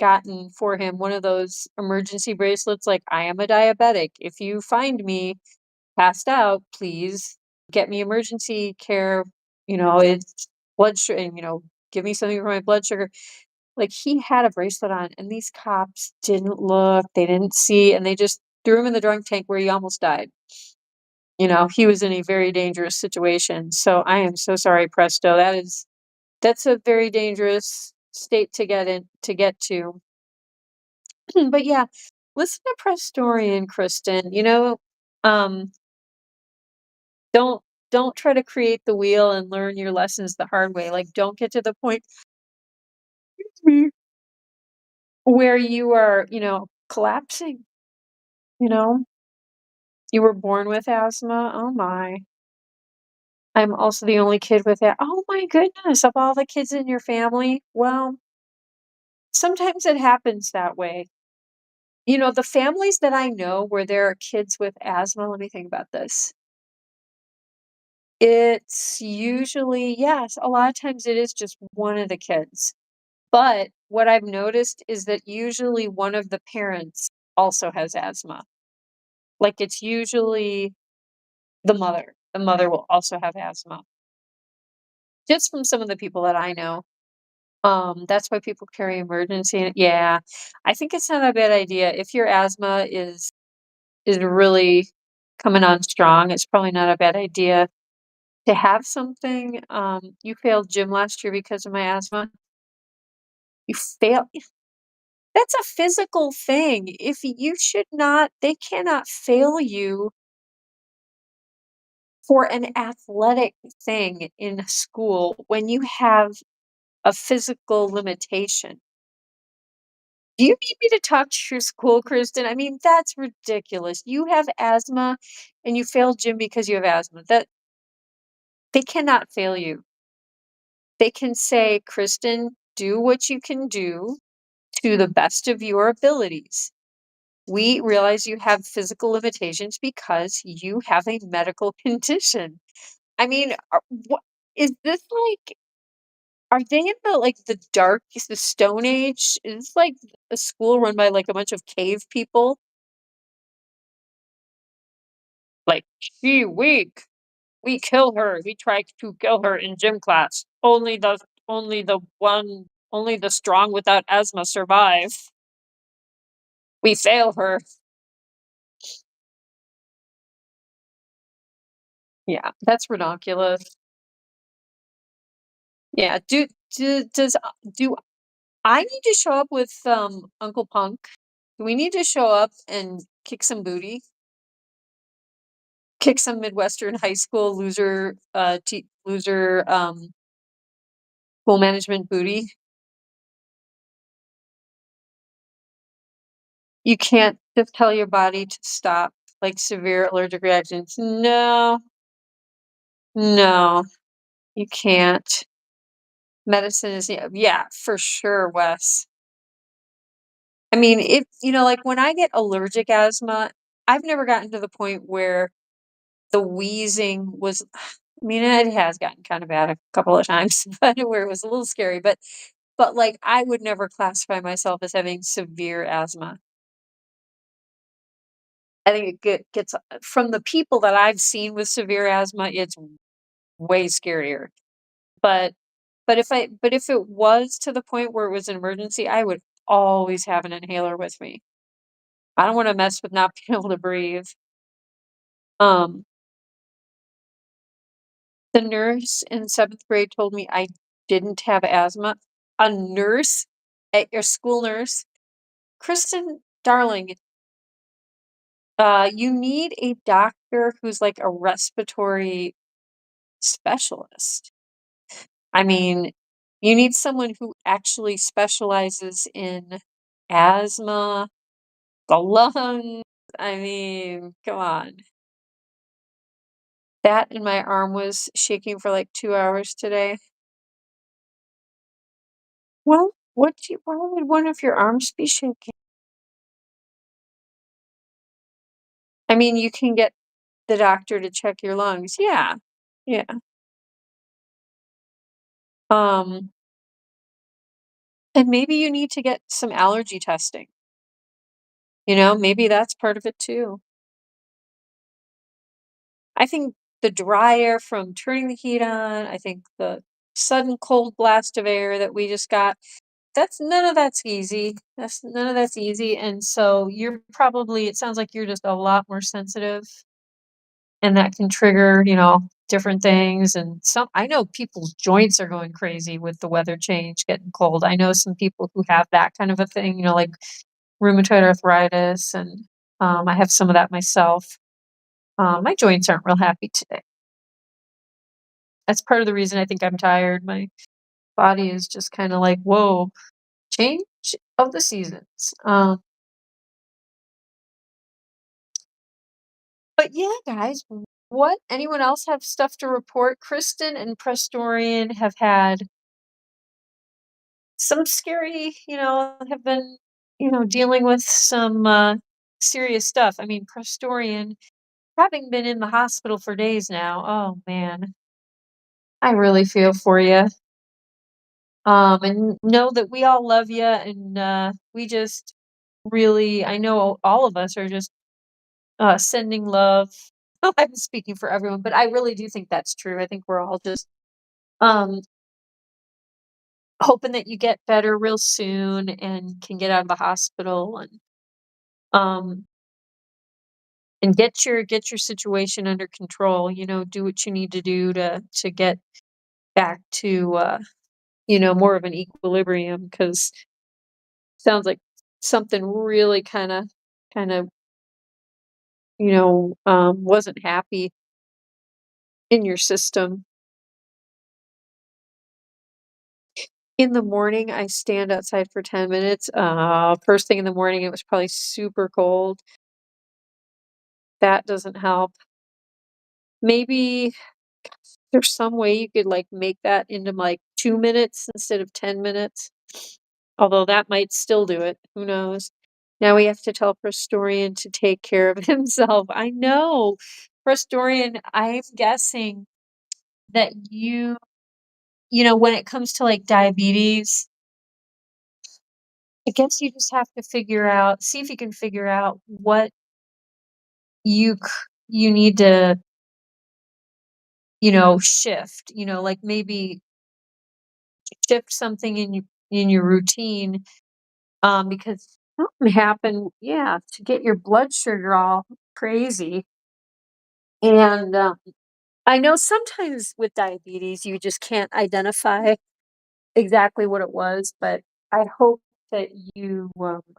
gotten for him, one of those emergency bracelets, like, "I am a diabetic. If you find me passed out, please get me emergency care, it's blood sugar, and, give me something for my blood sugar." Like, he had a bracelet on, and these cops didn't look, they didn't see, and they just threw him in the drunk tank where he almost died. He was in a very dangerous situation. So I am so sorry, Presto. That's a very dangerous state to get to. But yeah, listen to Prestorian, Kristen. Um, don't don't try to create the wheel and learn your lessons the hard way. Like, don't get to the point where you are, collapsing. You know, you were born with asthma. Oh my. I'm also the only kid with that. Oh my goodness, of all the kids in your family. Well, sometimes it happens that way. The families that I know where there are kids with asthma, let me think about this. It's usually, yes, a lot of times it is just one of the kids. But what I've noticed is that usually one of the parents also has asthma. Like, it's usually the mother. The mother will also have asthma. Just from some of the people that I know. That's why people carry emergency. Yeah, I think it's not a bad idea. If your asthma is really coming on strong, it's probably not a bad idea to have something. You failed gym last year because of my asthma. You fail. That's a physical thing. If you should not, they cannot fail you for an athletic thing in school when you have a physical limitation. Do you need me to talk to your school, Kristen? I mean, that's ridiculous. You have asthma and you failed gym because you have asthma. That they cannot fail you. They can say, "Kristen, do what you can do to the best of your abilities. We realize you have physical limitations because you have a medical condition." I mean, what is this like? Are they in the Stone Age? Is this like a school run by like a bunch of cave people? Like, "She weak. We kill her. We try to kill her in gym class. Only the strong without asthma survive. We fail her." Yeah, that's ridiculous. Yeah, do I need to show up with, Uncle Punk? Do we need to show up and kick some booty? Kick some Midwestern high school loser, school management booty? You can't just tell your body to stop, like, severe allergic reactions. No, no, you can't. Medicine is yeah, for sure, Wes. I mean, like, when I get allergic asthma, I've never gotten to the point where the wheezing was I mean, it has gotten kind of bad a couple of times, but where it was a little scary, but, like, I would never classify myself as having severe asthma. I think gets from the people that I've seen with severe asthma, it's way scarier. But but if it was to the point where it was an emergency, I would always have an inhaler with me. I don't wanna mess with not being able to breathe. Um, the nurse in 7th grade told me I didn't have asthma. A nurse at your school nurse? Kristen, darling, you need a doctor who's like a respiratory specialist. I mean, you need someone who actually specializes in asthma, the lungs. I mean, come on. That and my arm was shaking for like 2 hours today. Well, why would one of your arms be shaking? I mean, you can get the doctor to check your lungs. Yeah. Yeah. Um, and maybe you need to get some allergy testing. Maybe that's part of it too. I think the dry air from turning the heat on, I think the sudden cold blast of air that we just got, that's none of that's easy. That's none of that's easy. And so you're probably, it sounds like you're just a lot more sensitive, and that can trigger, different things. And I know people's joints are going crazy with the weather change, getting cold. I know some people who have that kind of a thing, like rheumatoid arthritis, and I have some of that myself. My joints aren't real happy today. That's part of the reason I think I'm tired. My body is just kind of like, whoa, change of the seasons. But yeah, guys, what? Anyone else have stuff to report? Kristen and Prestorian have had some scary, have been, dealing with some serious stuff. I mean, Prestorian, having been in the hospital for days now, oh man, I really feel for you. And know that we all love you, and we just really, I know all of us are just sending love. Oh, I'm speaking for everyone, but I really do think that's true. I think we're all just um, hoping that you get better real soon and can get out of the hospital, um, and get your situation under control. Do what you need to do to get back to more of an equilibrium, because sounds like something really kind of wasn't happy in your system. In the morning, I stand outside for 10 minutes. First thing in the morning, it was probably super cold. That doesn't help. Maybe there's some way you could like make that into like 2 minutes instead of 10 minutes. Although that might still do it. Who knows? Now we have to tell Prestorian to take care of himself. I know. Prestorian, I'm guessing that when it comes to like diabetes, I guess you just have to see if you can figure out what you need to, shift, like maybe shift something in your routine, because something happened, yeah, to get your blood sugar all crazy. And I know sometimes with diabetes, you just can't identify exactly what it was, but I hope I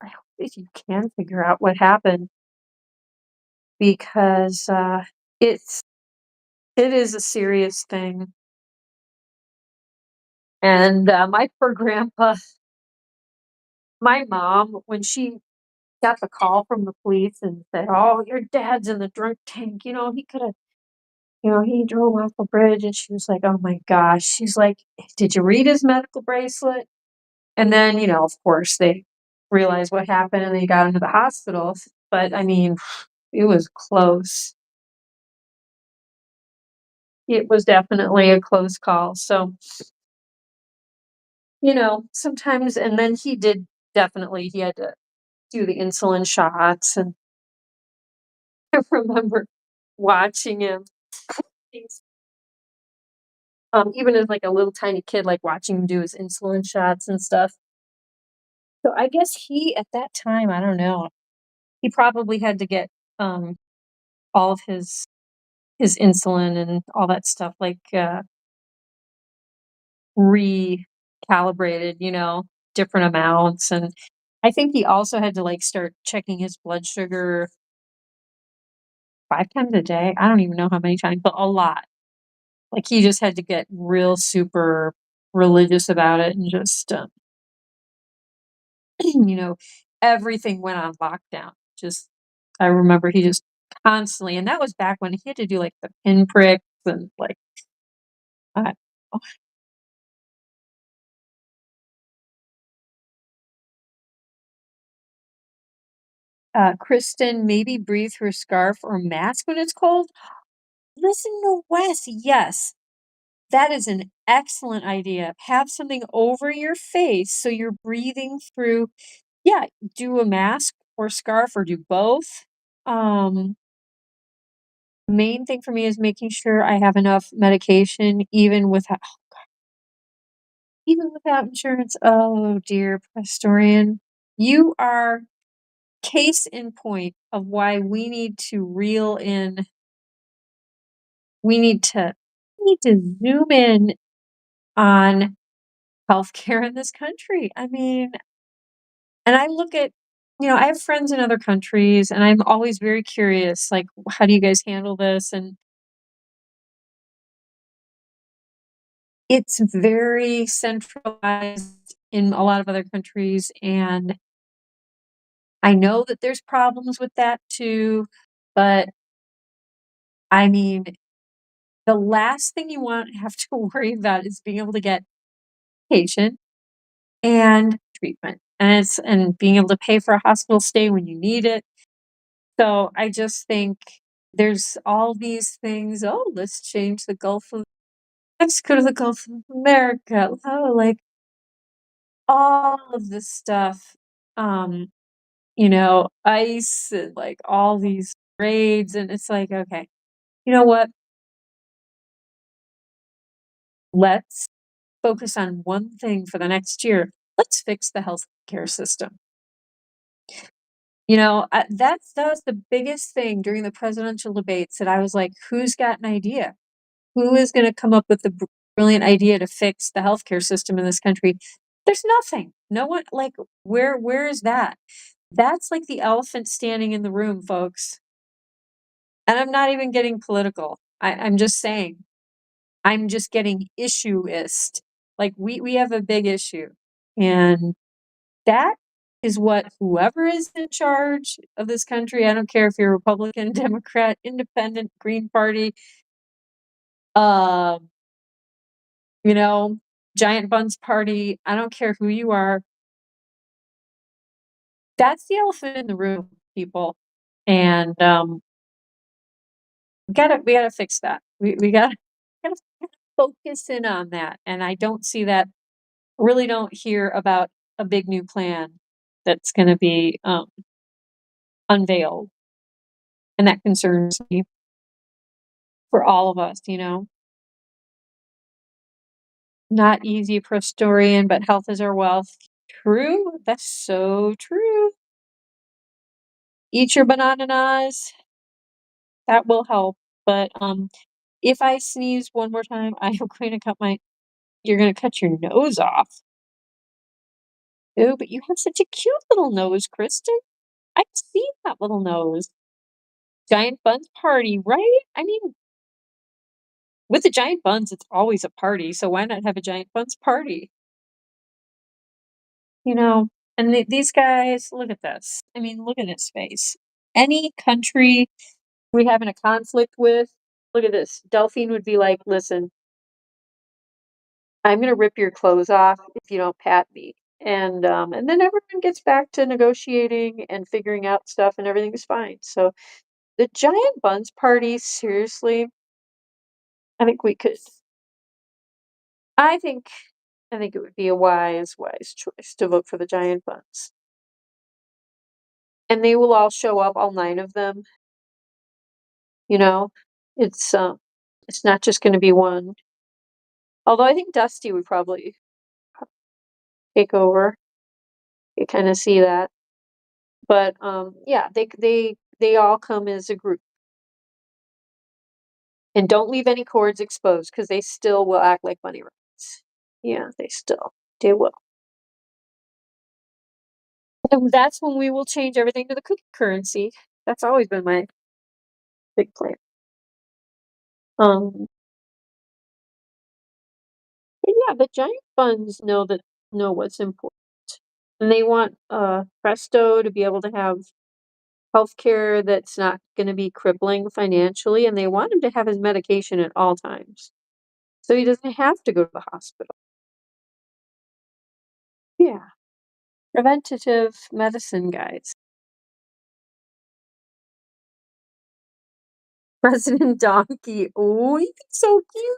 hope that you can figure out what happened, because it's it is a serious thing. And my poor grandpa, my mom, when she got the call from the police and said, "Oh, your dad's in the drunk tank," he could have, he drove off the bridge, and she was like, "Oh my gosh." She's like, "Did you read his medical bracelet?" And then, of course, they realized what happened and they got him to the hospital. But I mean, it was close. It was definitely a close call. So, sometimes, and then he had to do the insulin shots. And I remember watching him, things, even as like a little tiny kid, like watching him do his insulin shots and stuff. So I guess he, at that time, I don't know, he probably had to get um, all of his insulin and all that stuff, like recalibrated, different amounts. And I think he also had to like start checking his blood sugar 5 times a day. I don't even know how many times, but a lot. Like he just had to get real super religious about it, and just you know, everything went on lockdown. Just I remember he just constantly, and that was back when he had to do like the pinpricks and like I Kristen, maybe breathe through a scarf or mask when it's cold. Listen to Wes. Yes, that is an excellent idea. Have something over your face so you're breathing through. Yeah, do a mask or scarf or do both. Um, Main thing for me is making sure I have enough medication even without insurance. Oh dear, Pastorian. You are case in point of why we need to reel in. We need to zoom in on healthcare in this country. I mean, and I look at, I have friends in other countries and I'm always very curious, like, how do you guys handle this? And it's very centralized in a lot of other countries. And I know that there's problems with that too, but I mean, the last thing you want to have to worry about is being able to get patient and treatment. And being able to pay for a hospital stay when you need it. So I just think there's all these things. Oh, let's go to the Gulf of America. Oh, like all of this stuff. Um, ICE and like all these raids, and it's like, okay, you know what? Let's focus on one thing for the next year. Let's fix the healthcare system. That was the biggest thing during the presidential debates that I was like, who's got an idea? Who is going to come up with the brilliant idea to fix the healthcare system in this country? There's nothing. No one, like, where is that? That's like the elephant standing in the room, folks. And I'm not even getting political. I'm just saying, I'm just getting issueist. Like we have a big issue. And that is what whoever is in charge of this country, I don't care if you're Republican, Democrat, Independent, Green Party, um, you know, Giant Buns Party, I don't care who you are. That's the elephant in the room, people. And we gotta fix that. We gotta focus in on that. And I don't see that, really don't hear about a big new plan that's gonna be unveiled. And that concerns me for all of us. Not easy per historian, but health is our wealth. True. That's so true. Eat your bananas. That will help. But if I sneeze one more time, I am going to you're gonna cut your nose off. Oh, but you have such a cute little nose, Kristen. I see that little nose. Giant buns party, right? I mean, with the giant buns, it's always a party, so why not have a giant buns party? You know, and these guys, look at this. I mean, look at his face. Any country we having a conflict with, look at this. Delphine would be like, listen, I'm gonna rip your clothes off if you don't pat me. And then everyone gets back to negotiating and figuring out stuff and everything's fine. So the giant buns party, seriously, I think we could I think I think it would be a wise choice to vote for the giant buns. And they will all show up, all 9 of them, you know? It's not just gonna be one. Although I think Dusty would probably take over. You kinda see that. But, yeah, they all come as a group. And don't leave any cords exposed because they still will act like bunny rabbits. Yeah, they will. And that's when we will change everything to the cookie currency. That's always been my big plan. Um, but yeah, the giant buns know what's important. And they want Presto to be able to have healthcare that's not gonna be crippling financially, and they want him to have his medication at all times. So he doesn't have to go to the hospital. Yeah. Preventative medicine, guys. President Donkey. Oh, he's so cute.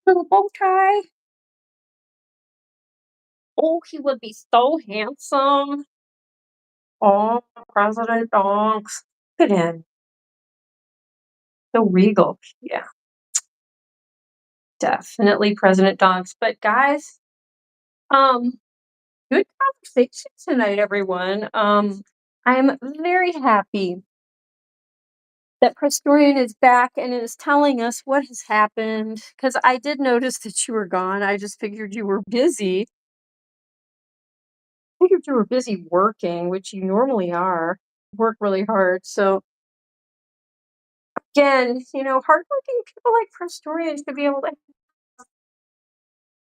Little bow tie. Oh, he would be so handsome. Oh, President Donks. Look at him. So regal. Yeah, definitely President Donks. But guys, um, good conversation tonight, everyone. I am very happy that Prestorian is back and is telling us what has happened. Because I did notice that you were gone. I just figured you were busy. Figured you were busy working, which you normally are. Work really hard. So again, hardworking people like Prestorian should be able to have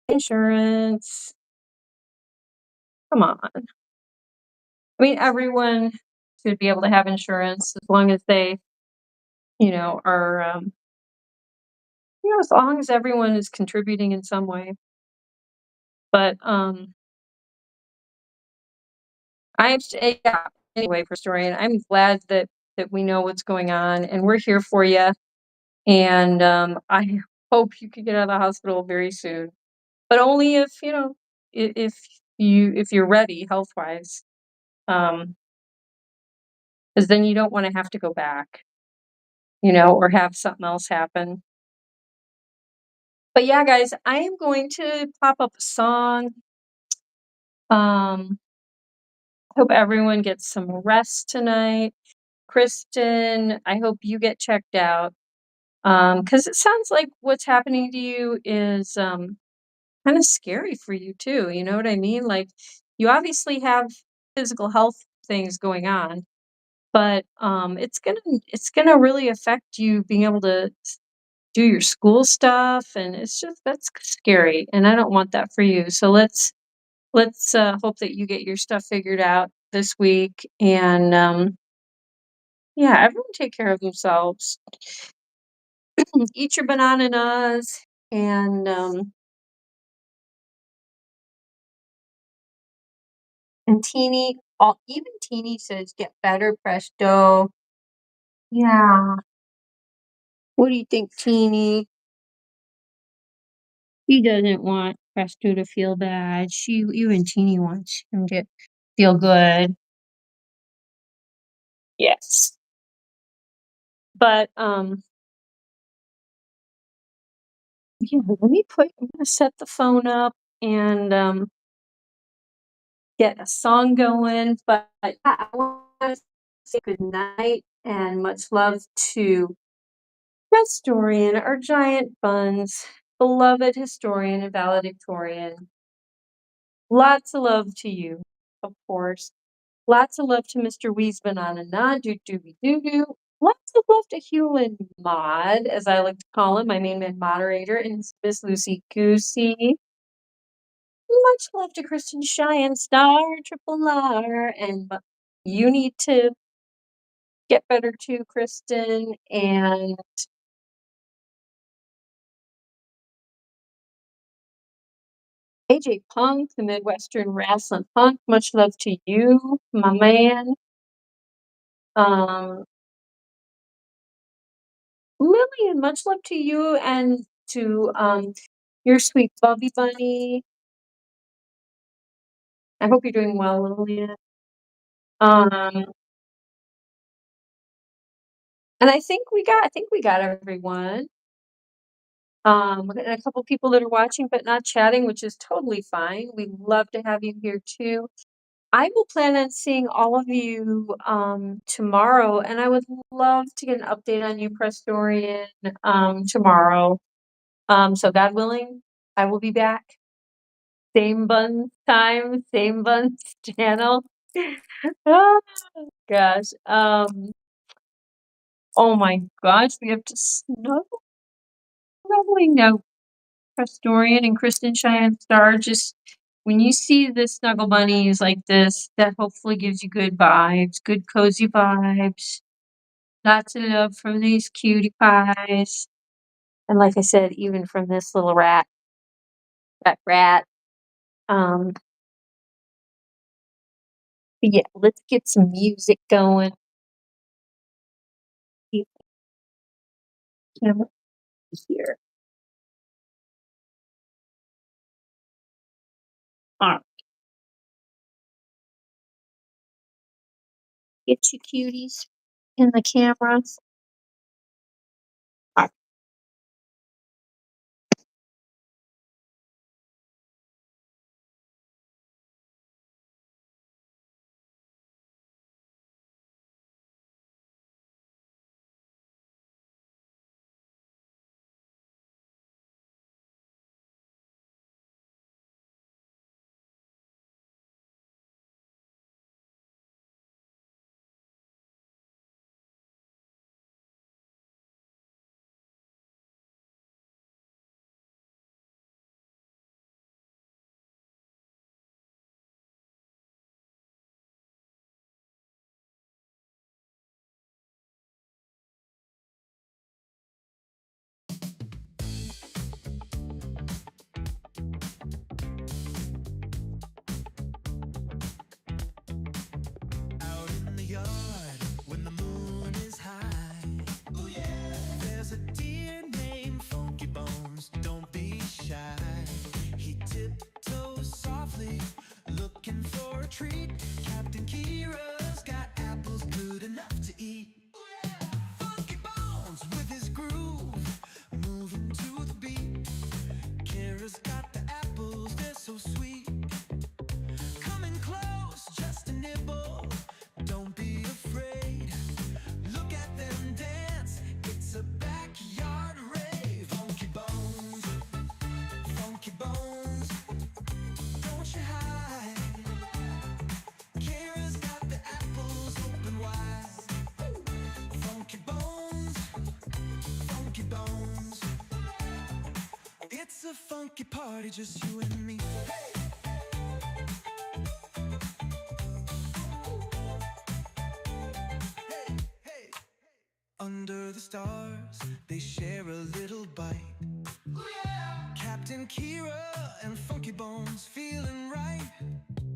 insurance. Come on. I mean, everyone should be able to have insurance as long as they, are, as long as everyone is contributing in some way. But yeah, anyway, Prestorian, I'm glad that we know what's going on and we're here for you. And I hope you can get out of the hospital very soon, but only if if you're ready health wise, because then you don't want to have to go back, or have something else happen. But yeah, guys, I am going to pop up a song. Hope everyone gets some rest tonight. Kristen, I hope you get checked out. Because it sounds like what's happening to you is kind of scary for you too. You know what I mean? Like you obviously have physical health things going on, but it's gonna really affect you being able to do your school stuff, and that's scary, and I don't want that for you. So let's hope that you get your stuff figured out this week, and yeah, everyone take care of themselves. Eat your bananas, and Teeny, even Teeny says get better, Presto. Yeah. What do you think, Teeny? She doesn't want Presto to feel bad. Even Teeny wants him to feel good. Yes. But yeah, I'm gonna set the phone up and get a song going. But yeah, I want to say good night and much love to Prestorian, our giant Bunz, beloved historian and valedictorian. Lots of love to you, of course. Lots of love to Mr. Wee's Banana Nod, doo doo doo doo. Lots of love to Hewlin Mod, as I like to call him, my main man moderator, and Miss Lucy Goosey. Much love to Kristen Cheyenne Star, Triple R, and you need to get better too, Kristen, and AJ Punk, the Midwestern Wrestling Punk. Much love to you, my man. Lillian, much love to you and to your sweet Bubby Bunny. I hope you're doing well, Lillian. And I think we got everyone. And a couple people that are watching but not chatting, which is totally fine. We'd love to have you here too. I will plan on seeing all of you tomorrow, and I would love to get an update on you, Prestorian, tomorrow. So God willing, I will be back. Same Bunz time, same Bunz channel. Oh gosh. Oh my gosh, we have to snuggle. Probably no, Prestorian and Kristen Cheyenne Star. Just when you see the snuggle bunnies like this, that hopefully gives you good vibes, good cozy vibes. Lots of love from these cutie pies. And like I said, even from this little rat. But yeah, let's get some music going. Camera here. All right. Get you cuties in the cameras. All right. Out in the yard when the moon is high. Oh yeah. There's a deer named Funky Bones. Don't be shy. He tiptoes softly, looking for a treat. Captain Kira's got apples good enough to eat. Oh yeah. Funky Bones with his groove, moving to the beat. Kira's got the apples, they're so sweet. Coming close, just a nibble. Don't be afraid. Look at them dance. It's a backyard rave. Funky Bones, Funky Bones. Don't you hide. Kira's got the apples open wide. Funky Bones, Funky Bones. It's a funky party, just you and me. Under the stars, they share a little bite. Captain Kira and Funky Bones feeling right.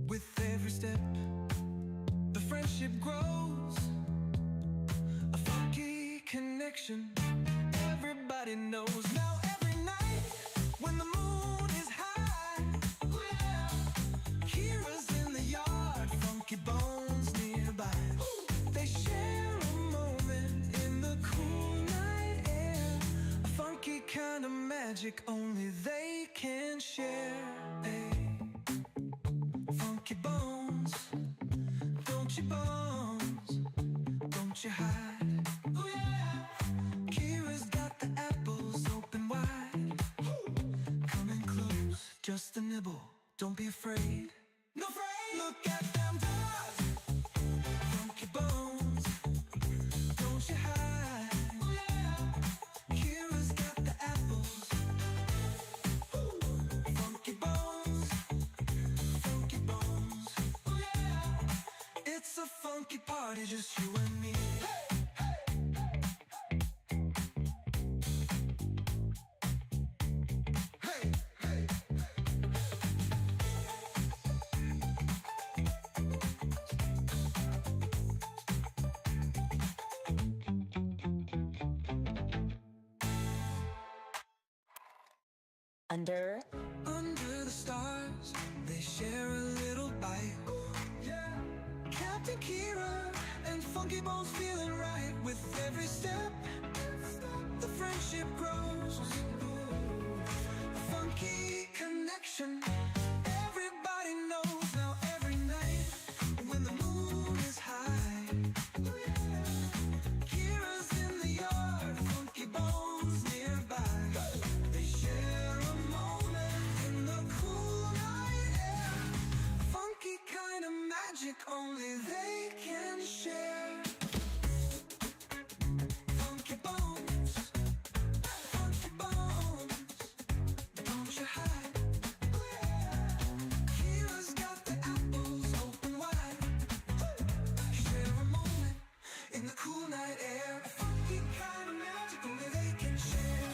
With every step, the friendship grows. A funky connection, everybody knows. Now every night, when the moon is high, Kira's in the yard, Funky Bones nearby. They share a moment in the cool night air. A funky kind of magic only they can share. Hey, Funky Bones, don't you bones, don't you hide. Oh yeah. Kira's got the apples open wide. Coming close, just a nibble, don't be afraid. No afraid. Look at them dogs, Funky Bones, don't you hide. Oh yeah. Kira's got the apples. Funky Bones, Funky Bones. Oh yeah. It's a funky party, just you and me. Hey, hey, Under Under the stars, they share a little bite. Yeah. Captain Kira and Funky Bones feeling right. With every step, the friendship grows. A funky connection, everybody knows. Now every night, when the moon is high, Kira's in the yard, Funky Bones nearby. They share a moment in the cool night air. Funky kind of magic only they can share. Funky Bones, Funky Bones, don't you hide. Kira's got the apples open wide. Share a moment in the cool night air. Funky kind of magic only they can share.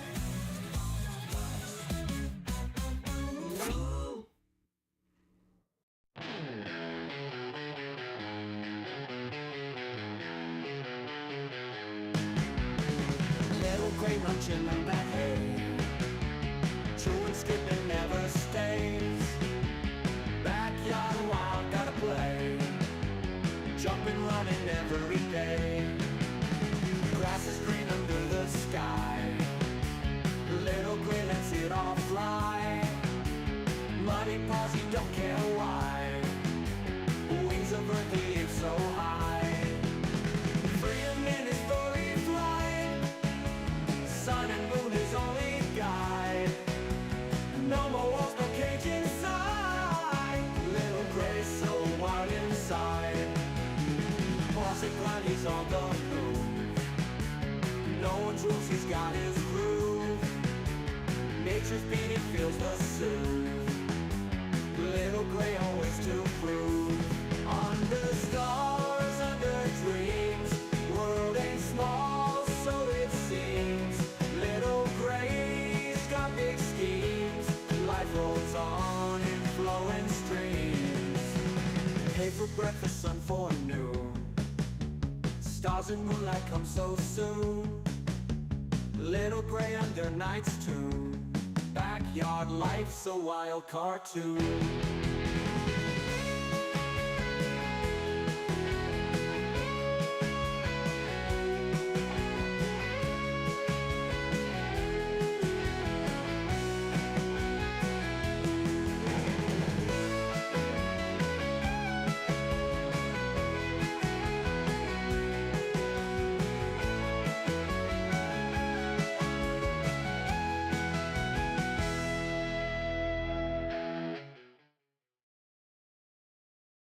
gray munching on that hay. Chewing, skipping, never stays. Backyard wild, gotta play. Jumping, running every day. Grass is green under the sky. Little gray lets it all fly. Muddy paws, you don't care why. Wings of earth, they aim so high. Freedom in his fully flight. Sun and moon is only guide. No more walls, no cage inside. Little gray so wild inside. Posh and Gwynnie's on the move. No one's rules, he's got his groove. Nature's beat, feels the soothe. Little gray always to prove. Under stars, under dreams. World ain't small, so it seems. Little gray's got big schemes. Life rolls on in flowing streams. Hay for breakfast, sun for noon. Stars and moonlight come so soon. Little gray under night's tune. Backyard life's a wild cartoon.